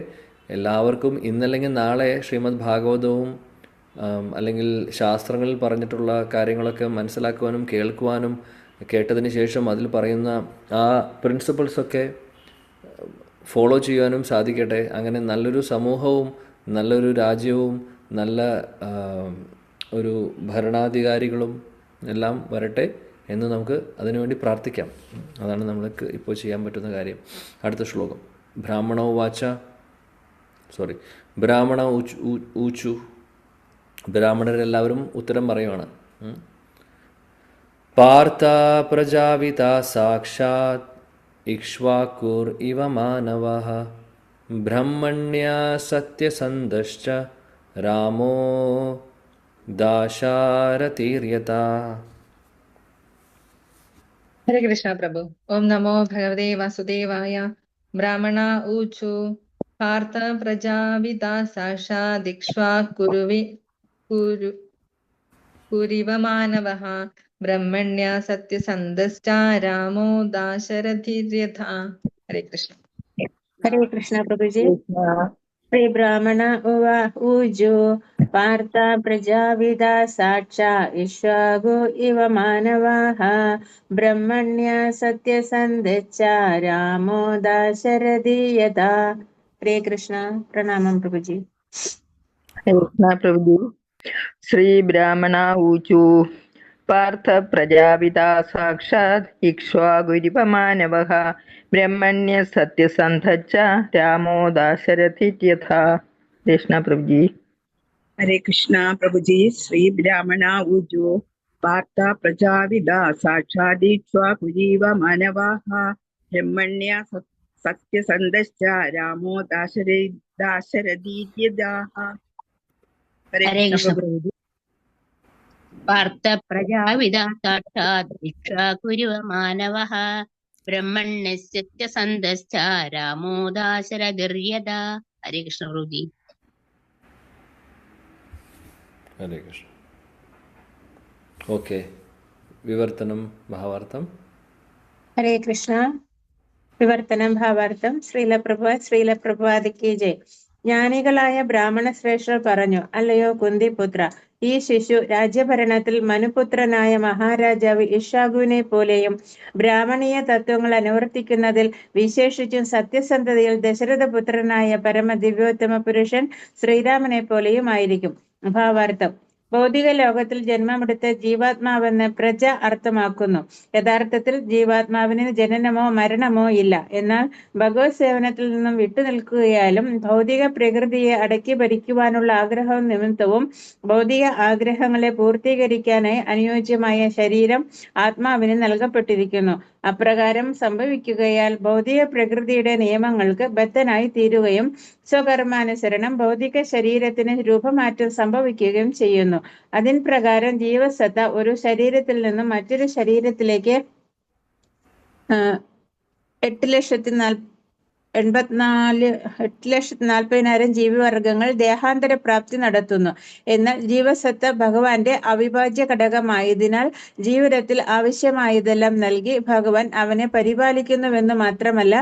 എല്ലാവർക്കും ഇന്നല്ലെങ്കിൽ നാളെ ശ്രീമദ് ഭാഗവതവും അല്ലെങ്കിൽ ശാസ്ത്രങ്ങളിൽ പറഞ്ഞിട്ടുള്ള കാര്യങ്ങളൊക്കെ മനസ്സിലാക്കുവാനും കേൾക്കുവാനും കേട്ടതിന് ശേഷം അതിൽ പറയുന്ന ആ പ്രിൻസിപ്പിൾസൊക്കെ ഫോളോ ചെയ്യാനും സാധിക്കട്ടെ. അങ്ങനെ നല്ലൊരു സമൂഹവും നല്ലൊരു രാജ്യവും നല്ല ഒരു ഭരണാധികാരികളും എല്ലാം വരട്ടെ എന്ന് നമുക്ക് അതിനുവേണ്ടി പ്രാർത്ഥിക്കാം. അതാണ് നമ്മൾക്ക് ഇപ്പോൾ ചെയ്യാൻ പറ്റുന്ന കാര്യം. അടുത്ത ശ്ലോകം. ബ്രാഹ്മണ ഊച്ചു. ബ്രാഹ്മണരെല്ലാവരും ഉത്തരം പറയുവാണ്. പാർത്ഥ പ്രജാവിത സാക്ഷാത് ഇക്ഷ്വാകുർ ഇവ മാനവഃ ബ്രഹ്മണ്യ സത്യസന്ധശ്ച രാമോ ദാശരഥീര്യത. ഹരേ കൃഷ്ണ പ്രഭു. ഓം നമോ ഭഗവതേ വാസുദേവായ. ബ്രാഹ്മണ ഊച്ചു പാർത്ഥ പ്രജാവിത സാക്ഷാദിക്ഷ്വാകുരിവ മാനവഃ ബ്രഹ്മണ്യ സത്യസന്ധശ്ച രാമോ ദാശരഥീര്യത. ഹരേ കൃഷ്ണ. ഹരേ കൃഷ്ണ പ്രഭുജി. ശ്രീ ബ്രാഹ്മണ ഊജു പാർത്ഥ പ്രജാവിത സാക്ഷാ ഇക്ഷ്വാകു ഇവ മാനവാഃ ബ്രഹ്മണ്യ സത്യസന്ധശ്ച രാമോ ദാശരഥീയത. ഹരേ കൃഷ്ണ. പ്രണാമം പ്രഭുജി. കൃഷ്ണ പ്രഭുജി. ശ്രീ ബ്രാഹ്മണ ഊചു പാർത്ഥ പ്രജാപിത സാക്ഷാത് ഇക്ഷ്വാകുരിവ മാനവഃ ബ്രഹ്മണ്യ സത്യസന്ധശ്ച രാമോ ദാശരഥീയത. കൃഷ്ണ പ്രഭുജി. ഹരേ കൃഷ്ണ പ്രഭുജി. ശ്രീ ബ്രാഹ്മണ ഊജു പാർത്ഥ പ്രജാവിത സാക്ഷാദീക്ഷ്വാകുരീവ മാനവാഃ ബ്രഹ്മണ്യ സത്യസന്ധശ്ച രാമോ ദാശരഥീയത. ഹരേ കൃഷ്ണ പ്രഭുജി. പാർത്ഥ പ്രജാവിത സാക്ഷാത് ഇക്ഷ്വാകുരിവ മാനവഃ ബ്രഹ്മണ്യ സത്യസന്ധശ്ച രാമോ ദാശരഥീയത. ഹരേ കൃഷ്ണ പ്രഭുജി. ഹരേ കൃഷ്ണ. ഓക്കെ. വിവർത്തനം ഭാവാർത്ഥം. ഹരേ കൃഷ്ണ. വിവർത്തനം ഭാവാർത്ഥം. ശ്രീലപ്രഭാതിക്ക് ജയ്. ജ്ഞാനികളായ ബ്രാഹ്മണ ശ്രേഷ്ഠർ പറഞ്ഞു, അല്ലയോ കുന്തിപുത്ര, ഈ ശിശു രാജ്യഭരണത്തിൽ മനുപുത്രനായ മഹാരാജാവ് ഇക്ഷാകുവിനെ പോലെയും ബ്രാഹ്മണീയ തത്വങ്ങൾ അനുവർത്തിക്കുന്നതിൽ വിശേഷിച്ചും സത്യസന്ധതയിൽ ദശരഥപുത്രനായ പരമദിവ്യോത്തമ പുരുഷൻ ശ്രീരാമനെ പോലെയും ആയിരിക്കും. ഭാവാർത്ഥം: ഭൗതിക ലോകത്തിൽ ജന്മമെടുത്ത ജീവാത്മാവെന്ന് പ്രജ അർത്ഥമാക്കുന്നു. യഥാർത്ഥത്തിൽ ജീവാത്മാവിന് ജനനമോ മരണമോ ഇല്ല. എന്നാൽ ഭഗവത് സേവനത്തിൽ നിന്നും വിട്ടുനിൽക്കുകയാലും ഭൗതിക പ്രകൃതിയെ അടക്കി ഭരിക്കുവാനുള്ള ആഗ്രഹവും നിമിത്തവും ഭൗതിക ആഗ്രഹങ്ങളെ പൂർത്തീകരിക്കാനായി അനുയോജ്യമായ ശരീരം ആത്മാവിന് നൽകപ്പെട്ടിരിക്കുന്നു. അപ്രകാരം സംഭവിക്കുകയാൽ ഭൗതിക പ്രകൃതിയുടെ നിയമങ്ങൾക്ക് ബദ്ധനായി തീരുകയും സ്വകർമാനുസരണം ഭൗതിക ശരീരത്തിന് രൂപമാറ്റം സംഭവിക്കുകയും ചെയ്യുന്നു. അതിൻ പ്രകാരം ജീവസത്ത ഒരു ശരീരത്തിൽ നിന്നും മറ്റൊരു ശരീരത്തിലേക്ക് 8,40,000 ജീവിവർഗങ്ങൾ ദേഹാന്തര പ്രാപ്തി നടത്തുന്നു. എന്നാൽ ജീവസത്ത ഭഗവാന്റെ അവിഭാജ്യ ഘടകമായതിനാൽ ജീവിതത്തിൽ ആവശ്യമായതെല്ലാം നൽകി ഭഗവാൻ അവനെ പരിപാലിക്കുന്നുവെന്ന് മാത്രമല്ല,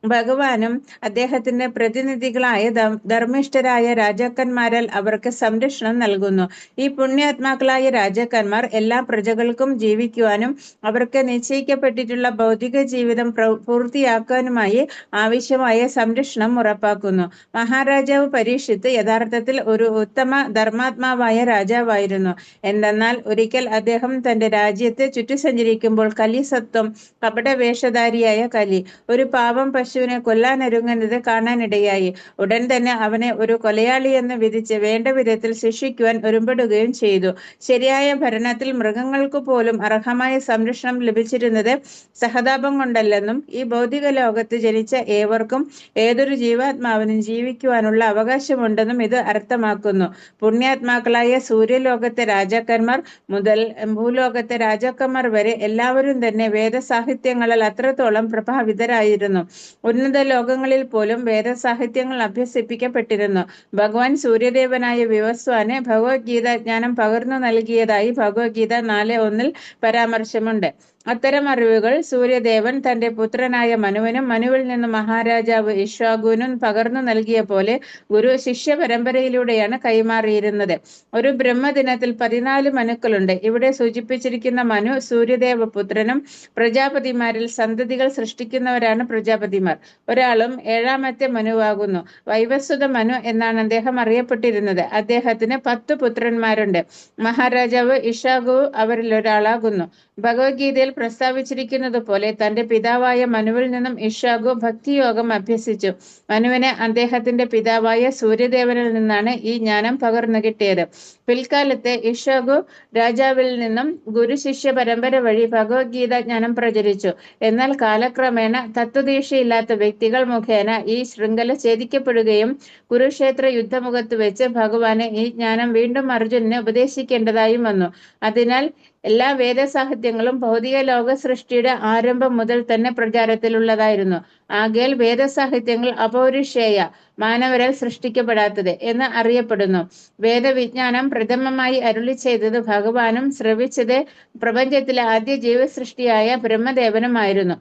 ഭഗവാനും അദ്ദേഹത്തിന്റെ പ്രതിനിധികളായ ധർമ്മിഷ്ഠരായ രാജാക്കന്മാരാൽ അവർക്ക് സംരക്ഷണം നൽകുന്നു. ഈ പുണ്യാത്മാക്കളായ രാജാക്കന്മാർ എല്ലാ പ്രജകൾക്കും ജീവിക്കുവാനും അവർക്ക് നിശ്ചയിക്കപ്പെട്ടിട്ടുള്ള ഭൗതിക ജീവിതം പൂർത്തിയാക്കാനുമായി ആവശ്യമായ സംരക്ഷണം ഉറപ്പാക്കുന്നു. മഹാരാജാവ് പരീക്ഷിത്ത് യഥാർത്ഥത്തിൽ ഒരു ഉത്തമ ധർമാത്മാവായ രാജാവായിരുന്നു. എന്തെന്നാൽ ഒരിക്കൽ അദ്ദേഹം തന്റെ രാജ്യത്തെ ചുറ്റി സഞ്ചരിക്കുമ്പോൾ കലിസത്വം കപടവേഷധാരിയായ കലി ഒരു പാവം പശുവിനെ കൊല്ലാനൊരുങ്ങുന്നത് കാണാനിടയായി. ഉടൻ തന്നെ അവനെ ഒരു കൊലയാളിയെന്ന് വിധിച്ച് വേണ്ട വിധത്തിൽ ശിക്ഷിക്കുവാൻ ഒരുമ്പെടുകയും ചെയ്തു. ശരിയായ ഭരണത്തിൽ മൃഗങ്ങൾക്ക് പോലും അർഹമായ സംരക്ഷണം ലഭിച്ചിരുന്നത് സഹതാപം കൊണ്ടല്ലെന്നും ഈ ഭൗതിക ലോകത്ത് ജനിച്ച ഏവർക്കും ഏതൊരു ജീവാത്മാവിനും ജീവിക്കുവാനുള്ള അവകാശമുണ്ടെന്നും ഇത് അർത്ഥമാക്കുന്നു. പുണ്യാത്മാക്കളായ സൂര്യലോകത്തെ രാജാക്കന്മാർ മുതൽ ഭൂലോകത്തെ രാജാക്കന്മാർ വരെ എല്ലാവരും തന്നെ വേദസാഹിത്യങ്ങളാൽ അത്രത്തോളം പ്രഭാവിതരായിരുന്നു. ഉന്നത ലോകങ്ങളിൽ പോലും വേദസാഹിത്യങ്ങൾ അഭ്യസിപ്പിക്കപ്പെട്ടിരുന്നു. ഭഗവാൻ സൂര്യദേവനായ വിവസ്വാന് ഭഗവത്ഗീത ജ്ഞാനം പകർന്നു നൽകിയതായി ഭഗവത്ഗീത 4:1 പരാമർശമുണ്ട്. അത്തരം അറിവുകൾ സൂര്യദേവൻ തന്റെ പുത്രനായ മനുവിനും മനുവിൽ നിന്ന് മഹാരാജാവ് ഇക്ഷ്വാകുവിനും പകർന്നു നൽകിയ പോലെ ഗുരു ശിഷ്യ പരമ്പരയിലൂടെയാണ് കൈമാറിയിരുന്നത്. ഒരു ബ്രഹ്മദിനത്തിൽ 14 മനുക്കളുണ്ട്. ഇവിടെ സൂചിപ്പിച്ചിരിക്കുന്ന മനു സൂര്യദേവ പുത്രനും പ്രജാപതിമാരിൽ സന്തതികൾ സൃഷ്ടിക്കുന്നവരാണ് പ്രജാപതിമാർ. ഒരാളും 7ാമത്തെ മനുവാകുന്നു. വൈവസ്വത മനു എന്നാണ് അദ്ദേഹം അറിയപ്പെട്ടിരുന്നത്. അദ്ദേഹത്തിന് 10 പുത്രന്മാരുണ്ട്. മഹാരാജാവ് ഇക്ഷ്വാകു അവരിൽ ഒരാളാകുന്നു. ഭഗവത്ഗീതയിൽ പ്രസ്താവിച്ചിരിക്കുന്നത് പോലെ തന്റെ പിതാവായ മനുവിൽ നിന്നും ഇക്ഷ്വാകു ഭക്തിയോഗം അഭ്യസിച്ചു. മനുവിന് അദ്ദേഹത്തിന്റെ പിതാവായ സൂര്യദേവനിൽ നിന്നാണ് ഈ ജ്ഞാനം പകർന്നു കിട്ടിയത്. പിൽക്കാലത്തെ ഇക്ഷ്വാകു രാജാവിൽ നിന്നും ഗുരു ശിഷ്യ പരമ്പര വഴി ഭഗവത്ഗീത ജ്ഞാനം പ്രചരിച്ചു. എന്നാൽ കാലക്രമേണ തത്വദീക്ഷയില്ലാത്ത വ്യക്തികൾ മുഖേന ഈ ശൃംഖല ഛേദിക്കപ്പെടുകയും കുരുക്ഷേത്ര യുദ്ധമുഖത്ത് വെച്ച് ഭഗവാന് ഈ ജ്ഞാനം വീണ്ടും അർജുനന് ഉപദേശിക്കേണ്ടതായും വന്നു. അതിനാൽ എല്ലാ വേദസാഹിത്യങ്ങളും ഭൗതിക ലോക സൃഷ്ടിയുടെ ആരംഭം മുതൽ തന്നെ പ്രചാരത്തിലുള്ളതായിരുന്നു. ആകയാൽ വേദസാഹിത്യങ്ങൾ അപൗരുഷേയ, മാനവരാൽ സൃഷ്ടിക്കപ്പെടാത്തത് എന്ന് അറിയപ്പെടുന്നു. വേദവിജ്ഞാനം പ്രഥമമായി അരുളി ചെയ്തത് ഭഗവാനും ശ്രവിച്ചത് പ്രപഞ്ചത്തിലെ ആദ്യ ജീവസൃഷ്ടിയായ ബ്രഹ്മദേവനുമായിരുന്നു.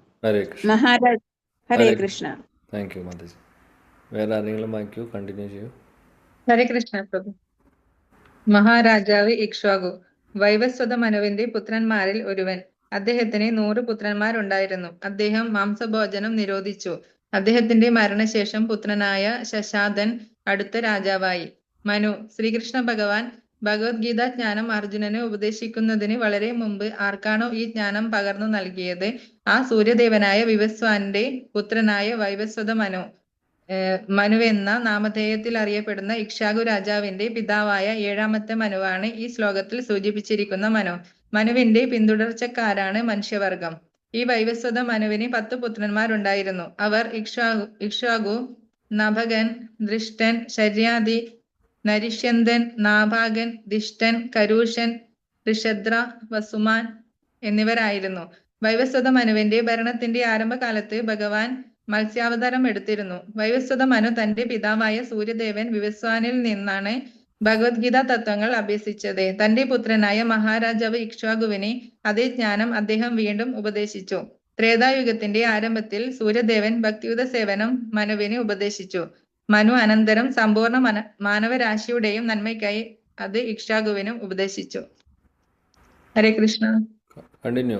മഹാരാജ് ഹരേ കൃഷ്ണ. താങ്ക് യു മാതാജി. വേറെ ആരെങ്കിലും വായിക്കൂ, കണ്ടിന്യൂ ചെയ്യൂ. ഹരേ കൃഷ്ണ പ്രഭു. മഹാരാജാവ് ഇക്ഷ്വാകു വൈവസ്വത മനുവിന്റെ പുത്രന്മാരിൽ ഒരുവൻ. അദ്ദേഹത്തിന് 100 പുത്രന്മാരുണ്ടായിരുന്നു. അദ്ദേഹം മാംസഭോജനം നിരോധിച്ചു. അദ്ദേഹത്തിന്റെ മരണശേഷം പുത്രനായ ശശാദൻ അടുത്ത രാജാവായി. മനു: ശ്രീകൃഷ്ണ ഭഗവാൻ ഭഗവത്ഗീത ജ്ഞാനം അർജുനന് ഉപദേശിക്കുന്നതിന് വളരെ മുമ്പ് ആർക്കാണോ ഈ ജ്ഞാനം പകർന്നു നൽകിയത് ആ സൂര്യദേവനായ വിവസ്വാന്റെ പുത്രനായ വൈവസ്വത മനുവെന്ന നാമധേയത്തിൽ അറിയപ്പെടുന്ന ഇക്ഷ്വാകു രാജാവിന്റെ പിതാവായ 7ാമത്തെ മനുവാണ് ഈ ശ്ലോകത്തിൽ സൂചിപ്പിച്ചിരിക്കുന്ന മനു. മനുവിന്റെ പിന്തുടർച്ചക്കാരാണ് മനുഷ്യവർഗം. ഈ വൈവസ്വത മനുവിന് 10 പുത്രന്മാരുണ്ടായിരുന്നു. അവർ ഇക്ഷ്വാകു, നഭകൻ, ദൃഷ്ടൻ, ശര്യാദി, നരിഷ്യന്തൻ, നാഭാഗൻ, ദിഷ്ടൻ, കരൂഷൻ, ഋഷദ്ര, വസുമാൻ എന്നിവരായിരുന്നു. വൈവസ്വത മനുവിന്റെ ഭരണത്തിന്റെ ആരംഭകാലത്ത് ഭഗവാൻ മത്സ്യാവതാരം എടുത്തിരുന്നു. വൈവസ്വത മനു തന്റെ പിതാവായ സൂര്യദേവൻ വിവസ്വാനിൽ നിന്നാണ് ഭഗവത്ഗീത തത്വങ്ങൾ അഭ്യസിച്ചത്. തന്റെ പുത്രനായ മഹാരാജാവ് ഇക്ഷ്വാകുവിന് അതേ ജ്ഞാനം അദ്ദേഹം വീണ്ടും ഉപദേശിച്ചു. ത്രേതായുഗത്തിന്റെ ആരംഭത്തിൽ സൂര്യദേവൻ ഭക്തിയുത സേവനം മനുവിന് ഉപദേശിച്ചു. മനു അനന്തരം സമ്പൂർണ്ണ മാനവരാശിയുടെയും നന്മയ്ക്കായി അത് ഇക്ഷ്വാകുവിനും ഉപദേശിച്ചു. ഹരേ കൃഷ്ണ. കണ്ടിന്യൂ.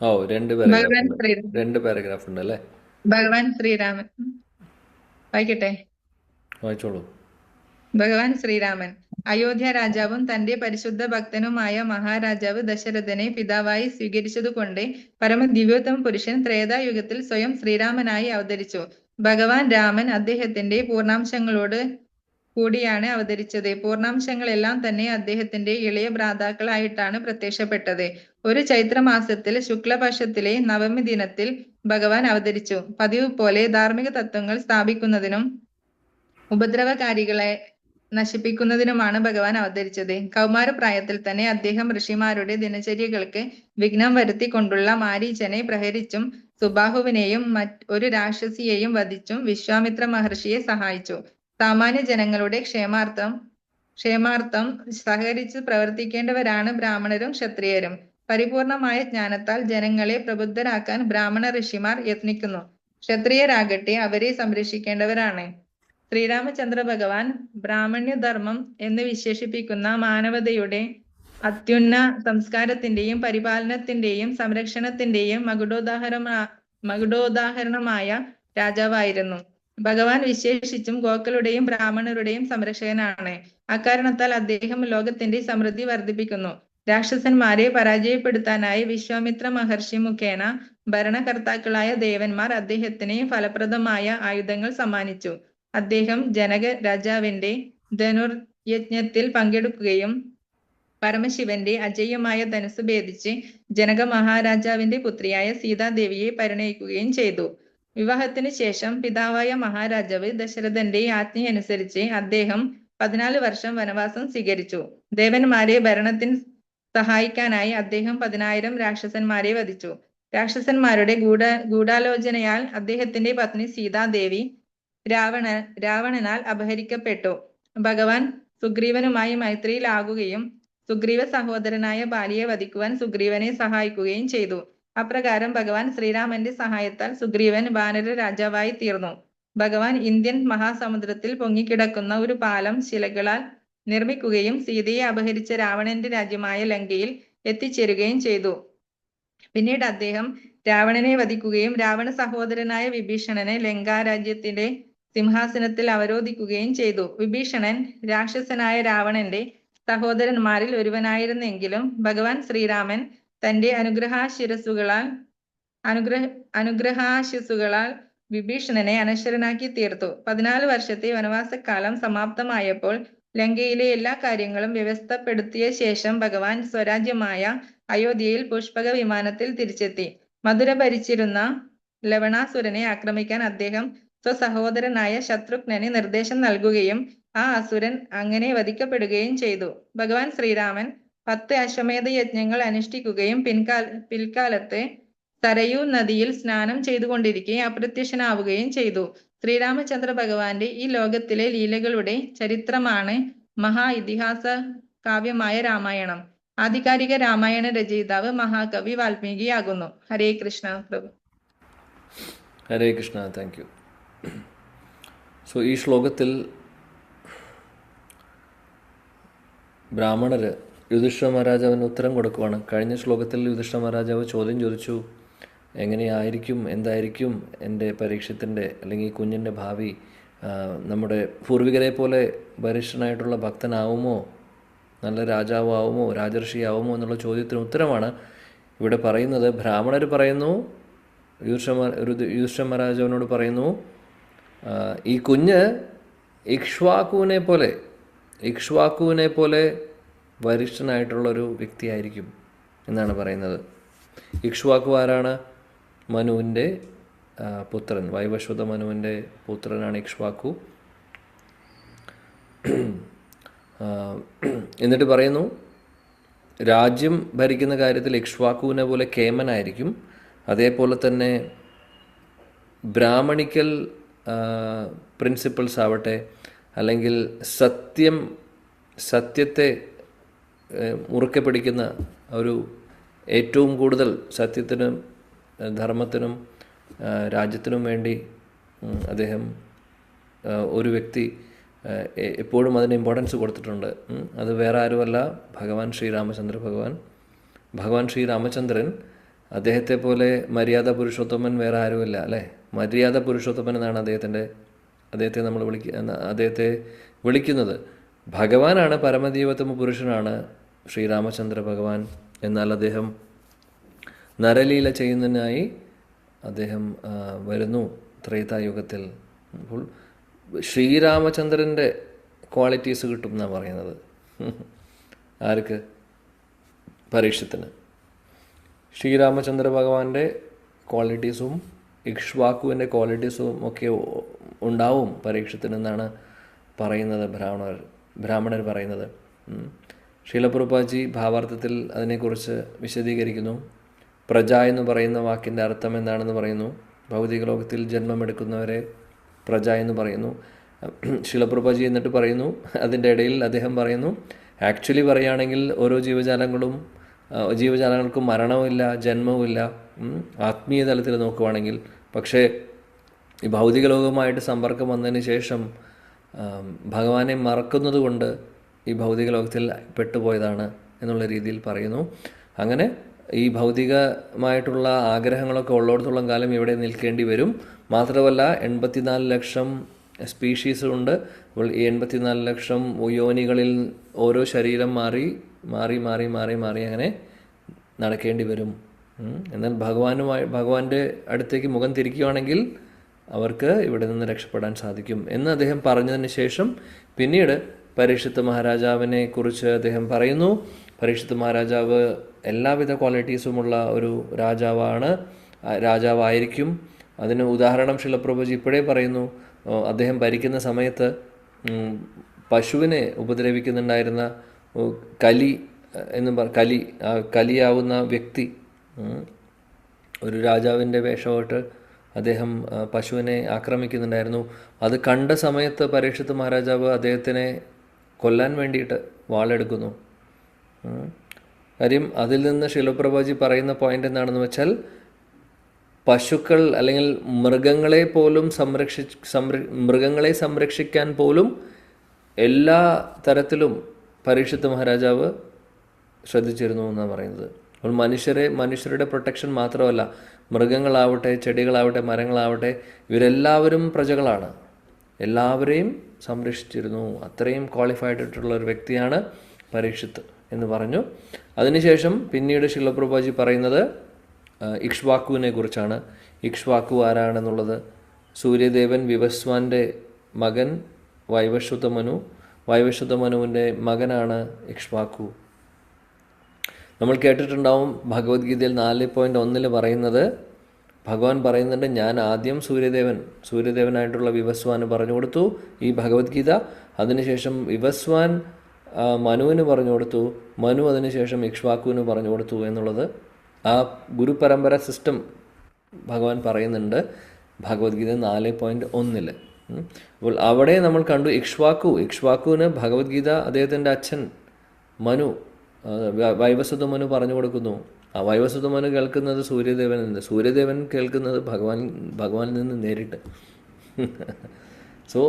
ഓ, രണ്ട് പാരഗ്രാഫ് ഉണ്ട് അല്ലേ? ഭഗവാൻ ശ്രീരാമൻ വായിക്കട്ടെ. വായിച്ചോളൂ. ഭഗവാൻ ശ്രീരാമൻ. അയോധ്യ രാജാവും തന്റെ പരിശുദ്ധ ഭക്തനുമായ മഹാരാജാവ് ദശരഥനെ പിതാവായി സ്വീകരിച്ചതുകൊണ്ട് പരമദിവ്യോത്തമ പുരുഷൻ ത്രേതായുഗത്തിൽ സ്വയം ശ്രീരാമനായി അവതരിച്ചു. ഭഗവാൻ രാമൻ അദ്ദേഹത്തിന്റെ പൂർണ്ണാംശങ്ങളോട് കൂടിയാണ് അവതരിച്ചത്. പൂർണ്ണാംശങ്ങളെല്ലാം തന്നെ അദ്ദേഹത്തിന്റെ ഇളയ ഭ്രാതാക്കളായിട്ടാണ് പ്രത്യക്ഷപ്പെട്ടത്. ഒരു ചൈത്രമാസത്തിൽ ശുക്ലപക്ഷത്തിലെ നവമി ദിനത്തിൽ ഭഗവാൻ അവതരിച്ചു. പതിവ് പോലെ ധാർമ്മിക തത്വങ്ങൾ സ്ഥാപിക്കുന്നതിനും ഉപദ്രവകാരികളെ നശിപ്പിക്കുന്നതിനുമാണ് ഭഗവാൻ അവതരിച്ചത്. കൗമാരപ്രായത്തിൽ തന്നെ അദ്ദേഹം ഋഷിമാരുടെ ദിനചര്യകൾക്ക് വിഘ്നം വരുത്തിക്കൊണ്ടുള്ള മാരീചനെ പ്രഹരിച്ചും സുബാഹുവിനെയും ഒരു രാക്ഷസിയെയും വധിച്ചും വിശ്വാമിത്ര മഹർഷിയെ സഹായിച്ചു. സാമാന്യ ജനങ്ങളുടെ ക്ഷേമാർത്ഥം സഹകരിച്ച് പ്രവർത്തിക്കേണ്ടവരാണ് ബ്രാഹ്മണരും ക്ഷത്രിയരും. പരിപൂർണമായ ജ്ഞാനത്താൽ ജനങ്ങളെ പ്രബുദ്ധരാക്കാൻ ബ്രാഹ്മണ ഋഷിമാർ യത്നിക്കുന്നു. ക്ഷത്രിയരാകട്ടെ അവരെ സംരക്ഷിക്കേണ്ടവരാണ്. ശ്രീരാമചന്ദ്ര ഭഗവാൻ ബ്രാഹ്മണ്യധർമ്മം എന്ന് വിശേഷിപ്പിക്കുന്ന മാനവതയുടെ അത്യുന്ന സംസ്കാരത്തിന്റെയും പരിപാലനത്തിന്റെയും സംരക്ഷണത്തിന്റെയും മകുടോദാഹരണമായ രാജാവായിരുന്നു. ഭഗവാൻ വിശേഷിച്ചും ഗോക്കളുടെയും ബ്രാഹ്മണരുടെയും സംരക്ഷകനാണ്. അക്കാരണത്താൽ അദ്ദേഹം ലോകത്തിന്റെ സമൃദ്ധി വർദ്ധിപ്പിക്കുന്നു. രാക്ഷസന്മാരെ പരാജയപ്പെടുത്താനായി വിശ്വാമിത്ര മഹർഷി മുഖേന ഭരണകർത്താക്കളായ ദേവന്മാർ അദ്ദേഹത്തിന് ഫലപ്രദമായ ആയുധങ്ങൾ സമ്മാനിച്ചു. അദ്ദേഹം ജനക രാജാവിന്റെ ധനുർയജ്ഞത്തിൽ പങ്കെടുക്കുകയും പരമശിവന്റെ അജയ്യമായ ധനുസ് ഭേദിച്ച് ജനക മഹാരാജാവിന്റെ പുത്രിയായ സീതാദേവിയെ പരിണയിക്കുകയും ചെയ്തു. വിവാഹത്തിന് ശേഷം പിതാവായ മഹാരാജാവ് ദശരഥന്റെ ആജ്ഞയനുസരിച്ച് അദ്ദേഹം 14 വർഷം വനവാസം സ്വീകരിച്ചു. ദേവന്മാരെ ഭരണത്തിൽ സഹായിക്കാനായി അദ്ദേഹം 10,000 രാക്ഷസന്മാരെ വധിച്ചു. രാക്ഷസന്മാരുടെ ഗൂഢാലോചനയാൽ അദ്ദേഹത്തിന്റെ പത്നി സീതാദേവി രാവണനാൽ അപഹരിക്കപ്പെട്ടു. ഭഗവാൻ സുഗ്രീവനുമായി മൈത്രിയിലാകുകയും സുഗ്രീവ സഹോദരനായ ബാലിയെ വധിക്കുവാൻ സുഗ്രീവനെ സഹായിക്കുകയും ചെയ്തു. അപ്രകാരം ഭഗവാൻ ശ്രീരാമന്റെ സഹായത്താൽ സുഗ്രീവൻ വാനര രാജാവായി തീർന്നു. ഭഗവാൻ ഇന്ത്യൻ മഹാസമുദ്രത്തിൽ പൊങ്ങിക്കിടക്കുന്ന ഒരു പാലം ശിലകളാൽ നിർമ്മിക്കുകയും സീതയെ അപഹരിച്ച രാവണന്റെ രാജ്യമായ ലങ്കയിൽ എത്തിച്ചേരുകയും ചെയ്തു. പിന്നീട് അദ്ദേഹം രാവണനെ വധിക്കുകയും രാവണ സഹോദരനായ വിഭീഷണനെ ലങ്കാരാജ്യത്തിന്റെ സിംഹാസനത്തിൽ അവരോധിക്കുകയും ചെയ്തു. വിഭീഷണൻ രാക്ഷസനായ രാവണന്റെ സഹോദരന്മാരിൽ ഒരുവനായിരുന്നെങ്കിലും ഭഗവാൻ ശ്രീരാമൻ തന്റെ അനുഗ്രഹാശിസുകളാൽ വിഭീഷണനെ അനശ്വരനാക്കി തീർത്തു. 14 വർഷത്തെ വനവാസക്കാലം സമാപ്തമായപ്പോൾ ലങ്കയിലെ എല്ലാ കാര്യങ്ങളും വ്യവസ്ഥപ്പെടുത്തിയ ശേഷം ഭഗവാൻ സ്വരാജ്യമായ അയോധ്യയിൽ പുഷ്പക വിമാനത്തിൽ തിരിച്ചെത്തി. മധുര ഭരിച്ചിരുന്ന ലവണാസുരനെ ആക്രമിക്കാൻ അദ്ദേഹം സ്വസഹോദരനായ ശത്രുഘ്നന് നിർദ്ദേശം നൽകുകയും ആ അസുരൻ അങ്ങനെ വധിക്കപ്പെടുകയും ചെയ്തു. ഭഗവാൻ ശ്രീരാമൻ 10 അശ്വമേധ യജ്ഞങ്ങൾ അനുഷ്ഠിക്കുകയും പിൽക്കാലത്ത് സരയൂ നദിയിൽ സ്നാനം ചെയ്തുകൊണ്ടിരിക്കെ അപ്രത്യക്ഷനാവുകയും ചെയ്തു. ശ്രീരാമചന്ദ്ര ഭഗവാന്റെ ഈ ലോകത്തിലെ ലീലകളുടെ ചരിത്രമാണ് മഹാ ഇതിഹാസ കാവ്യമായ രാമായണം. ആധികാരിക രാമായണ രചയിതാവ് മഹാകവി വാൽമീകിയാകുന്നു. ഹരേ കൃഷ്ണ പ്രഭു. Hare Krishna. Thank you. So ഈ ശ്ലോകത്തിൽ ബ്രാഹ്മണർ യുധിഷ്ഠിര മഹാരാജാവിന് ഉത്തരം കൊടുക്കുവാണ്. കഴിഞ്ഞ ശ്ലോകത്തിൽ യുധിഷ്ഠിര മഹാരാജാവ് ചോദ്യം ചോദിച്ചു, എങ്ങനെയായിരിക്കും, എന്തായിരിക്കും എൻ്റെ പരീക്ഷത്തിൻ്റെ അല്ലെങ്കിൽ കുഞ്ഞിൻ്റെ ഭാവി? നമ്മുടെ പൂർവികരെ പോലെ വരിഷ്ഠനായിട്ടുള്ള ഭക്തനാവുമോ, നല്ല രാജാവാവുമോ, രാജർഷിയാവുമോ എന്നുള്ള ചോദ്യത്തിന് ഉത്തരമാണ് ഇവിടെ പറയുന്നത്. ബ്രാഹ്മണർ പറയുന്നു, യുധിഷ്ഠിര മഹാരാജാവിനോട് പറയുന്നു, ഈ കുഞ്ഞ് ഇക്ഷ്വാകുവിനെ പോലെ വരിഷ്ഠനായിട്ടുള്ളൊരു വ്യക്തിയായിരിക്കും എന്നാണ് പറയുന്നത്. ഇക്ഷ്വാകു ആരാണ്? മനുവിൻ്റെ പുത്രൻ, വൈവസ്വത മനുവിൻ്റെ പുത്രനാണ് ഇക്ഷ്വാകു. എന്നിട്ട് പറയുന്നു, രാജ്യം ഭരിക്കുന്ന കാര്യത്തിൽ ഇക്ഷ്വാകുവിനെ പോലെ കേമനായിരിക്കും. അതേപോലെ തന്നെ ബ്രാഹ്മണിക്കൽ പ്രിൻസിപ്പിൾസ് ആവട്ടെ, അല്ലെങ്കിൽ സത്യത്തെ മുറുക്കെ പിടിക്കുന്ന ഒരു ഏറ്റവും കൂടുതൽ സത്യത്തിനും ധർമ്മത്തിനും രാജ്യത്തിനും വേണ്ടി അദ്ദേഹം ഒരു വ്യക്തി എപ്പോഴും അതിന് ഇമ്പോർട്ടൻസ് കൊടുത്തിട്ടുണ്ട്. അത് വേറെ ആരുമല്ല, ഭഗവാൻ ശ്രീരാമചന്ദ്ര ഭഗവാൻ. ഭഗവാൻ ശ്രീരാമചന്ദ്രൻ, അദ്ദേഹത്തെ പോലെ മര്യാദ പുരുഷോത്തമൻ വേറെ ആരുമില്ല അല്ലേ. മര്യാദ പുരുഷോത്തമൻ എന്നാണ് അദ്ദേഹത്തെ നമ്മൾ അദ്ദേഹത്തെ വിളിക്കുന്നത്. ഭഗവാനാണ്, പരമദൈവത്തമ പുരുഷനാണ് ശ്രീരാമചന്ദ്ര ഭഗവാൻ. എന്നാൽ അദ്ദേഹം നരലീല ചെയ്യുന്നതിനായി അദ്ദേഹം വരുന്നു ത്രേതായുഗത്തിൽ. അപ്പോൾ ശ്രീരാമചന്ദ്രൻ്റെ ക്വാളിറ്റീസ് കിട്ടും എന്നാണ് പറയുന്നത്. ആർക്ക്? പരീക്ഷത്തിന്. ശ്രീരാമചന്ദ്ര ഭഗവാന്റെ ക്വാളിറ്റീസും ഇക്ഷ്വാക്കുവിൻ്റെ ക്വാളിറ്റീസും ഒക്കെ ഉണ്ടാവും പരീക്ഷത്തിനെന്നാണ് പറയുന്നത് ബ്രാഹ്മണർ പറയുന്നത്. ശീലപ്രഭുപാദി ഭാവാർത്ഥത്തിൽ അതിനെക്കുറിച്ച് വിശദീകരിക്കുന്നു. പ്രജ എന്ന് പറയുന്ന വാക്കിൻ്റെ അർത്ഥം എന്താണെന്ന് പറയുന്നു. ഭൗതിക ലോകത്തിൽ ജന്മമെടുക്കുന്നവരെ പ്രജ എന്ന് പറയുന്നു. ശീലപ്രഭുപാദി എന്നിട്ട് പറയുന്നു, അതിൻ്റെ ഇടയിൽ അദ്ദേഹം പറയുന്നു, ആക്ച്വലി പറയുകയാണെങ്കിൽ ഓരോ ജീവജാലങ്ങൾക്കും മരണവുമില്ല, ജന്മവുമില്ല ആത്മീയ തലത്തിൽ നോക്കുവാണെങ്കിൽ. പക്ഷേ ഈ ഭൗതിക ലോകവുമായിട്ട് സമ്പർക്കം വന്നതിന് ശേഷം ഭഗവാനെ മറക്കുന്നത് കൊണ്ട് ഈ ഭൗതിക ലോകത്തിൽ പെട്ടുപോയതാണ് എന്നുള്ള രീതിയിൽ പറയുന്നു. അങ്ങനെ ഈ ഭൗതികമായിട്ടുള്ള ആഗ്രഹങ്ങളൊക്കെ ഉള്ളിടത്തോളം കാലം ഇവിടെ നിൽക്കേണ്ടി വരും. മാത്രമല്ല 84 ലക്ഷം സ്പീഷീസ് ഉണ്ട്. അപ്പോൾ ഈ 84 ലക്ഷം യോനികളിൽ ഓരോ ശരീരം മാറി അങ്ങനെ നടക്കേണ്ടി വരും. എന്നാൽ ഭഗവാന്റെ അടുത്തേക്ക് മുഖം തിരിക്കുകയാണെങ്കിൽ അവർക്ക് ഇവിടെ നിന്ന് രക്ഷപ്പെടാൻ സാധിക്കും എന്ന് അദ്ദേഹം പറഞ്ഞതിന് ശേഷം പിന്നീട് പരീക്ഷിത്ത് മഹാരാജാവിനെ കുറിച്ച് അദ്ദേഹം പറയുന്നു. പരീക്ഷിത്ത് മഹാരാജാവ് എല്ലാവിധ ക്വാളിറ്റീസുമുള്ള ഒരു രാജാവായിരിക്കും. അതിന് ഉദാഹരണം ശിലപ്രഭുജി ഇപ്പോഴേ പറയുന്നു. അദ്ദേഹം ഭരിക്കുന്ന സമയത്ത് പശുവിനെ ഉപദ്രവിക്കുന്നുണ്ടായിരുന്ന കലിയാവുന്ന വ്യക്തി ഒരു രാജാവിൻ്റെ വേഷമായിട്ട് അദ്ദേഹം പശുവിനെ ആക്രമിക്കുന്നുണ്ടായിരുന്നു. അത് കണ്ട സമയത്ത് പരീക്ഷിത്ത് മഹാരാജാവ് അദ്ദേഹത്തിനെ കൊല്ലാൻ വേണ്ടിയിട്ട് വാളെടുക്കുന്നു. കാര്യം അതിൽ നിന്ന് ശിലപ്രഭുജി പറയുന്ന പോയിന്റ് എന്താണെന്ന് വെച്ചാൽ, പശുക്കൾ അല്ലെങ്കിൽ മൃഗങ്ങളെ സംരക്ഷിക്കാൻ പോലും എല്ലാ തരത്തിലും പരീക്ഷിത്ത് മഹാരാജാവ് ശ്രദ്ധിച്ചിരുന്നു എന്നാണ് പറയുന്നത്. അപ്പോൾ മനുഷ്യരുടെ പ്രൊട്ടക്ഷൻ മാത്രമല്ല, മൃഗങ്ങളാവട്ടെ, ചെടികളാവട്ടെ, മരങ്ങളാവട്ടെ, ഇവരെല്ലാവരും പ്രജകളാണ്. എല്ലാവരെയും സംരക്ഷിച്ചിരുന്നു. അത്രയും ക്വാളിഫൈഡ് ആയിട്ടുള്ള ഒരു വ്യക്തിയാണ് പരീക്ഷിത്ത് എന്ന് പറഞ്ഞു. അതിനുശേഷം പിന്നീട് ശിലപ്രഭുജി പറയുന്നത് ഇക്ഷ്വാക്കുവിനെ കുറിച്ചാണ്. ഇക്ഷ്വാക്കു ആരാണെന്നുള്ളത്, സൂര്യദേവൻ വിവസ്വാൻ്റെ മകൻ വൈവസ്വത മനുവിൻ്റെ മകനാണ് ഇക്ഷ്വാക്കു. നമ്മൾ കേട്ടിട്ടുണ്ടാവും ഭഗവത്ഗീതയിൽ 4.1 പറയുന്നത്, ഭഗവാൻ പറയുന്നുണ്ട്, ഞാൻ ആദ്യം സൂര്യദേവനായിട്ടുള്ള വിവസ്വാന് പറഞ്ഞു കൊടുത്തു ഈ ഭഗവത്ഗീത. അതിനുശേഷം വിവസ്വാൻ മനുവിന് പറഞ്ഞു കൊടുത്തു, മനു അതിനുശേഷം ഇക്ഷ്വാക്കുവിന് പറഞ്ഞു കൊടുത്തു എന്നുള്ളത് ആ ഗുരുപരമ്പര സിസ്റ്റം ഭഗവാൻ പറയുന്നുണ്ട് ഭഗവത്ഗീത 4.1. അപ്പോൾ അവിടെ നമ്മൾ കണ്ടു ഇക്ഷ്വാക്കുവിന് ഭഗവത്ഗീത അദ്ദേഹത്തിൻ്റെ അച്ഛൻ മനു, വൈവസ്വത മനു പറഞ്ഞു കൊടുക്കുന്നു. ആ വൈവസ്വത മനു കേൾക്കുന്നത് സൂര്യദേവൻ കേൾക്കുന്നത് ഭഗവാനിൽ നിന്ന് നേരിട്ട്. സോ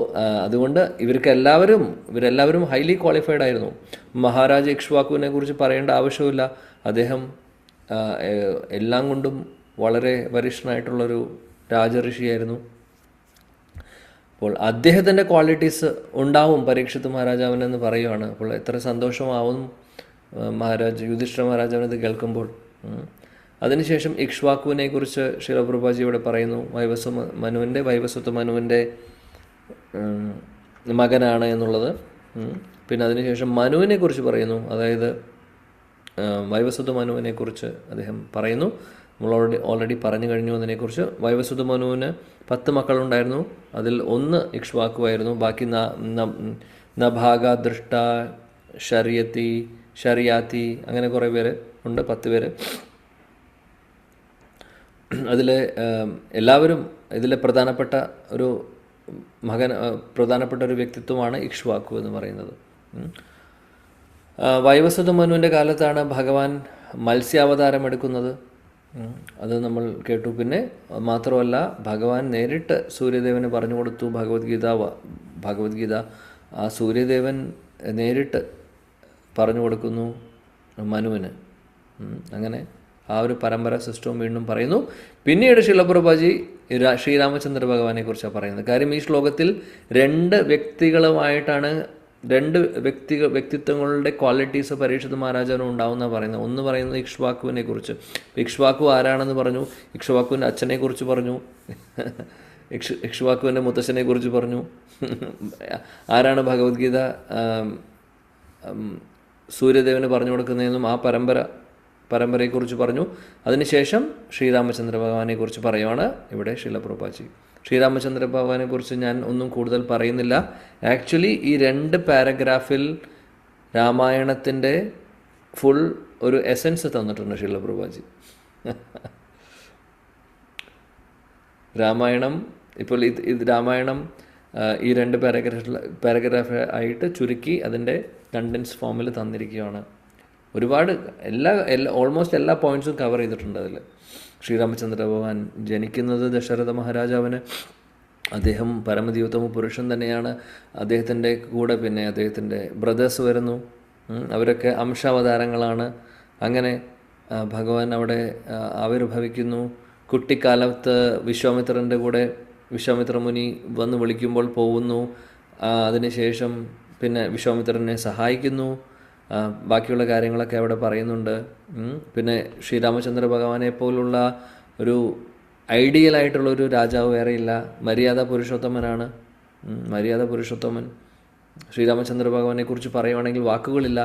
അതുകൊണ്ട് ഇവരെല്ലാവരും ഹൈലി ക്വാളിഫൈഡ് ആയിരുന്നു. മഹാരാജ ഇക്ഷ്വാക്കുവിനെ കുറിച്ച് പറയേണ്ട ആവശ്യമില്ല. അദ്ദേഹം എല്ലാം കൊണ്ടും വളരെ വരിഷ്ഠനായിട്ടുള്ളൊരു രാജഋഷിയായിരുന്നു. അപ്പോൾ അദ്ദേഹത്തിൻ്റെ ക്വാളിറ്റീസ് ഉണ്ടാവും പരീക്ഷിത്ത് മഹാരാജാവിനെന്ന് പറയുവാണ്. അപ്പോൾ എത്ര സന്തോഷമാവും യുധിഷ്ഠിര മഹാരാജാവിനത് കേൾക്കുമ്പോൾ. അതിനുശേഷം ഇക്ഷ്വാക്കുവിനെ കുറിച്ച് ശിലപ്രഭുജി ഇവിടെ പറയുന്നു, വൈവസ്വത മനുവിൻ്റെ മകനാണ് എന്നുള്ളത്. പിന്നെ അതിനുശേഷം മനുവിനെ കുറിച്ച് പറയുന്നു, അതായത് വൈവസ്വത മനുവിനെ കുറിച്ച് അദ്ദേഹം പറയുന്നു. നമ്മൾ ഓൾറെഡി പറഞ്ഞു കഴിഞ്ഞു അതിനെക്കുറിച്ച്. വൈവസ്വത മനുവിന് 10 മക്കളുണ്ടായിരുന്നു. അതിൽ 1 ഇക്ഷ്വാക്കുവായിരുന്നു. ബാക്കി നഭാഗ, ദൃഷ്ട, ശരിയാത്തി അങ്ങനെ കുറേ പേര് ഉണ്ട്, 10 പേര്. എല്ലാവരും ഇതിലെ പ്രധാനപ്പെട്ട ഒരു വ്യക്തിത്വമാണ് ഇക്ഷ്വാക്കു എന്ന് പറയുന്നത്. വൈവസ്വത മനുവിൻ്റെ കാലത്താണ് ഭഗവാൻ മത്സ്യാവതാരം എടുക്കുന്നത്. അത് നമ്മൾ കേട്ടു. പിന്നെ മാത്രമല്ല, ഭഗവാൻ നേരിട്ട് സൂര്യദേവന് പറഞ്ഞു കൊടുത്തു ഭഗവത്ഗീത. ആ സൂര്യദേവൻ നേരിട്ട് പറഞ്ഞു കൊടുക്കുന്നു മനുവിന്. അങ്ങനെ ആ ഒരു പരമ്പര സിസ്റ്റവും വീണ്ടും പറയുന്നു. പിന്നീട് ശിലപ്രഭാജി ശ്രീരാമചന്ദ്ര ഭഗവാനെ കുറിച്ചാണ് പറയുന്നത്. കാര്യം ഈ ശ്ലോകത്തിൽ രണ്ട് വ്യക്തികളുമായിട്ടാണ്, രണ്ട് വ്യക്തിത്വങ്ങളുടെ ക്വാളിറ്റീസ് പരീക്ഷിത് മഹാരാജാവിനും ഉണ്ടാവുന്ന പറയുന്നത്. ഒന്ന് പറയുന്നത് ഇക്ഷ്വാക്കുവിനെ കുറിച്ച്. ഇക്ഷ്വാക്കു ആരാണെന്ന് പറഞ്ഞു, ഇക്ഷ്വാക്കുവിൻ്റെ അച്ഛനെ കുറിച്ച് പറഞ്ഞു, ഇക്ഷ്വാക്കുവിൻ്റെ മുത്തശ്ശനെ കുറിച്ച് പറഞ്ഞു. ആരാണ് ഭഗവത്ഗീത സൂര്യദേവന് പറഞ്ഞു കൊടുക്കുന്നതെന്നും ആ പരമ്പരയെക്കുറിച്ച് പറഞ്ഞു. അതിനുശേഷം ശ്രീരാമചന്ദ്ര ഭഗവാനെ കുറിച്ച് പറയുവാണ് ഇവിടെ ശിലപ്രഭാജി. ശ്രീരാമചന്ദ്ര ഭഗവാനെ കുറിച്ച് ഞാൻ ഒന്നും കൂടുതൽ പറയുന്നില്ല. ആക്ച്വലി ഈ 2 പാരഗ്രാഫിൽ രാമായണത്തിൻ്റെ ഫുൾ ഒരു എസൻസ് തന്നിട്ടുണ്ട് ശിലപ്രഭാജി. രാമായണം ഇപ്പോൾ ഇത് രാമായണം ഈ 2 പാരഗ്രാഫ് ആയിട്ട് ചുരുക്കി അതിൻ്റെ കണ്ടൻസ് ഫോമിൽ തന്നിരിക്കുകയാണ്. ഒരുപാട് ഓൾമോസ്റ്റ് എല്ലാ പോയിൻറ്റ്സും കവർ ചെയ്തിട്ടുണ്ട് അതിൽ. ശ്രീരാമചന്ദ്ര ഭഗവാൻ ജനിക്കുന്നത് ദശരഥ മഹാരാജാവിന്. അദ്ദേഹം പരമദിവ്യോത്തമ പുരുഷൻ തന്നെയാണ്. അദ്ദേഹത്തിൻ്റെ കൂടെ പിന്നെ അദ്ദേഹത്തിൻ്റെ ബ്രദേഴ്സ് വരുന്നു, അവരൊക്കെ അംശാവതാരങ്ങളാണ്. അങ്ങനെ ഭഗവാൻ അവിടെ ആവിർഭവിക്കുന്നു. കുട്ടിക്കാലത്ത് വിശ്വാമിത്രൻ്റെ കൂടെ വിശ്വാമിത്ര മുനി വന്ന് വിളിക്കുമ്പോൾ പോകുന്നു. അതിനുശേഷം പിന്നെ വിശ്വാമിത്രനെ സഹായിക്കുന്നു. ബാക്കിയുള്ള കാര്യങ്ങളൊക്കെ അവിടെ പറയുന്നുണ്ട്. പിന്നെ ശ്രീരാമചന്ദ്ര ഭഗവാനെ പോലുള്ള ഒരു ഐഡിയലായിട്ടുള്ളൊരു രാജാവ് വേറെയില്ല. മര്യാദ പുരുഷോത്തമനാണ്. മര്യാദ ശ്രീരാമചന്ദ്ര ഭഗവാനെ കുറിച്ച് പറയുവാണെങ്കിൽ വാക്കുകളില്ല.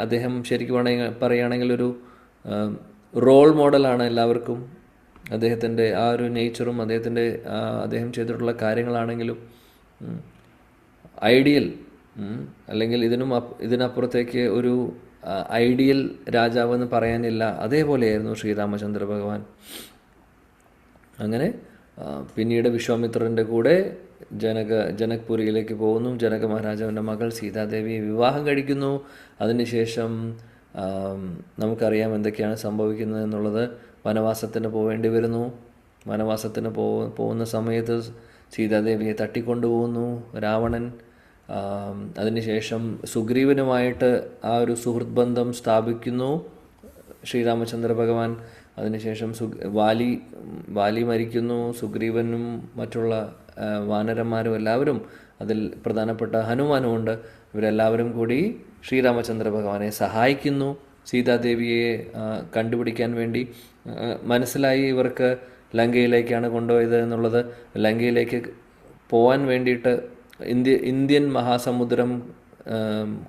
അദ്ദേഹം ശരിക്കും പറയുകയാണെങ്കിൽ ഒരു റോൾ മോഡലാണ് എല്ലാവർക്കും. അദ്ദേഹത്തിൻ്റെ ആ ഒരു നേച്ചറും അദ്ദേഹം ചെയ്തിട്ടുള്ള കാര്യങ്ങളാണെങ്കിലും ഐഡിയൽ, അല്ലെങ്കിൽ ഇതിനപ്പുറത്തേക്ക് ഒരു ഐഡിയൽ രാജാവെന്ന് പറയാനില്ല. അതേപോലെയായിരുന്നു ശ്രീരാമചന്ദ്ര ഭഗവാൻ. അങ്ങനെ പിന്നീട് വിശ്വാമിത്രൻ്റെ കൂടെ ജനക്പുരിയിലേക്ക് പോകുന്നു. ജനക മഹാരാജാവിൻ്റെ മകൾ സീതാദേവിയെ വിവാഹം കഴിക്കുന്നു. അതിനുശേഷം നമുക്കറിയാം എന്തൊക്കെയാണ് സംഭവിക്കുന്നത് എന്നുള്ളത്. വനവാസത്തിന് പോവേണ്ടി വരുന്നു. വനവാസത്തിന് പോകുന്ന സമയത്ത് സീതാദേവിയെ തട്ടിക്കൊണ്ടുപോകുന്നു രാവണൻ. അതിനുശേഷം സുഗ്രീവനുമായിട്ട് ആ ഒരു സുഹൃത്ത് ബന്ധം സ്ഥാപിക്കുന്നു ശ്രീരാമചന്ദ്ര ഭഗവാൻ. അതിനുശേഷം വാലി മരിക്കുന്നു. സുഗ്രീവനും മറ്റുള്ള വാനരന്മാരും എല്ലാവരും, അതിൽ പ്രധാനപ്പെട്ട ഹനുമാനുമുണ്ട്. ഇവരെല്ലാവരും കൂടി ശ്രീരാമചന്ദ്ര ഭഗവാനെ സഹായിക്കുന്നു സീതാദേവിയെ കണ്ടുപിടിക്കാൻ വേണ്ടി. മനസ്സിലായി ഇവർക്ക് ലങ്കയിലേക്കാണ് കൊണ്ടുപോയത് എന്നുള്ളത്. ലങ്കയിലേക്ക് പോകാൻ വേണ്ടിയിട്ട് ഇന്ത്യൻ മഹാസമുദ്രം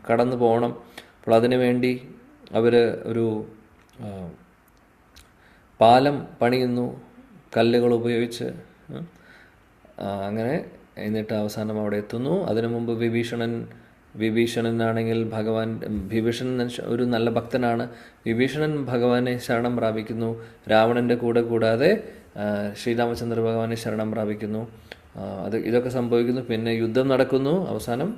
കടന്നു പോകണം. അപ്പോൾ അതിനു വേണ്ടി അവർ ഒരു പാലം പണിയുന്നു കല്ലുകൾ ഉപയോഗിച്ച്. അങ്ങനെ എന്നിട്ട് അവസാനം അവിടെ എത്തുന്നു. അതിനു മുമ്പ് വിഭീഷണനാണെങ്കിൽ വിഭീഷണൻ ഒരു നല്ല ഭക്തനാണ്. വിഭീഷണൻ ഭഗവാനെ ശരണം പ്രാപിക്കുന്നു. രാവണൻ്റെ കൂടാതെ ശ്രീരാമചന്ദ്ര ഭഗവാനെ ശരണം പ്രാപിക്കുന്നു. ഇതൊക്കെ സംഭവിക്കുന്നു. പിന്നെ യുദ്ധം നടക്കുന്നു. അവസാനം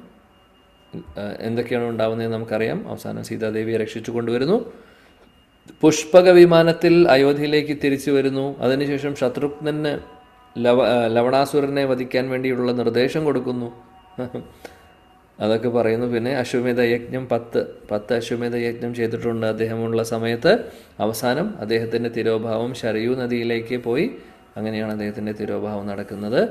എന്തൊക്കെയാണ് ഉണ്ടാവുന്നതെന്ന് നമുക്കറിയാം. അവസാനം സീതാദേവിയെ രക്ഷിച്ചു കൊണ്ടുവരുന്നു. പുഷ്പക വിമാനത്തിൽ അയോധ്യയിലേക്ക് തിരിച്ചു വരുന്നു. അതിനുശേഷം ശത്രുഘ്നന് ലവണാസുരനെ വധിക്കാൻ വേണ്ടിയുള്ള നിർദ്ദേശം കൊടുക്കുന്നു. അതൊക്കെ പറയുന്നു. പിന്നെ അശ്വമേധ യജ്ഞം 10 അശ്വമേധ യജ്ഞം ചെയ്തിട്ടുണ്ട് അദ്ദേഹമുള്ള സമയത്ത്. അവസാനം അദ്ദേഹത്തിൻ്റെ തിരോഭാവം ശരയൂ നദിയിലേക്ക് പോയി. അങ്ങനെയാണ് അദ്ദേഹത്തിൻ്റെ തിരോഭാവം നടക്കുന്നത്.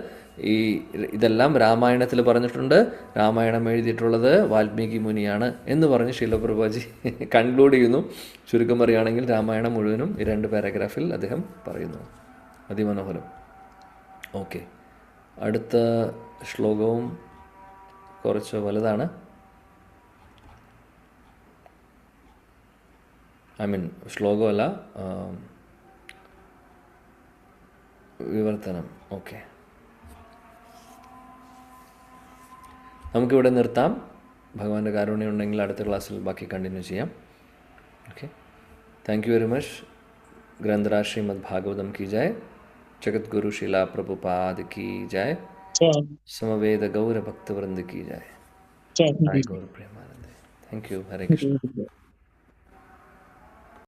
ഇതെല്ലാം രാമായണത്തിൽ പറഞ്ഞിട്ടുണ്ട്. രാമായണം എഴുതിയിട്ടുള്ളത് വാൽമീകി മുനിയാണ് എന്ന് പറഞ്ഞ് ശിലപ്രഭാജി കൺക്ലൂഡ് ചെയ്യുന്നു. ചുരുക്കം പറയുകയാണെങ്കിൽ രാമായണം മുഴുവനും ഈ 2 പാരഗ്രാഫിൽ അദ്ദേഹം പറയുന്നു. അതിമനോഹരം. ഓക്കെ, അടുത്ത ശ്ലോകവും കുറച്ച് വലുതാണ്. ശ്ലോകമല്ല, വിവർത്തനം. ഓക്കെ, നമുക്കിവിടെ നിർത്താം. ഭഗവാന്റെ കാരുണ്യം ഉണ്ടെങ്കിൽ അടുത്ത ക്ലാസ്സിൽ ബാക്കി കണ്ടിന്യൂ ചെയ്യാം. Okay, thank you very much. ഗ്രന്ഥരാജ് ശ്രീമദ് ഭാഗവതം की जय. जगत गुरु शिला प्रभुपाद की जय. समवेद गौर भक्त वृंद की जय. गौर प्रेमानंद. Thank you. हरे कृष्ण.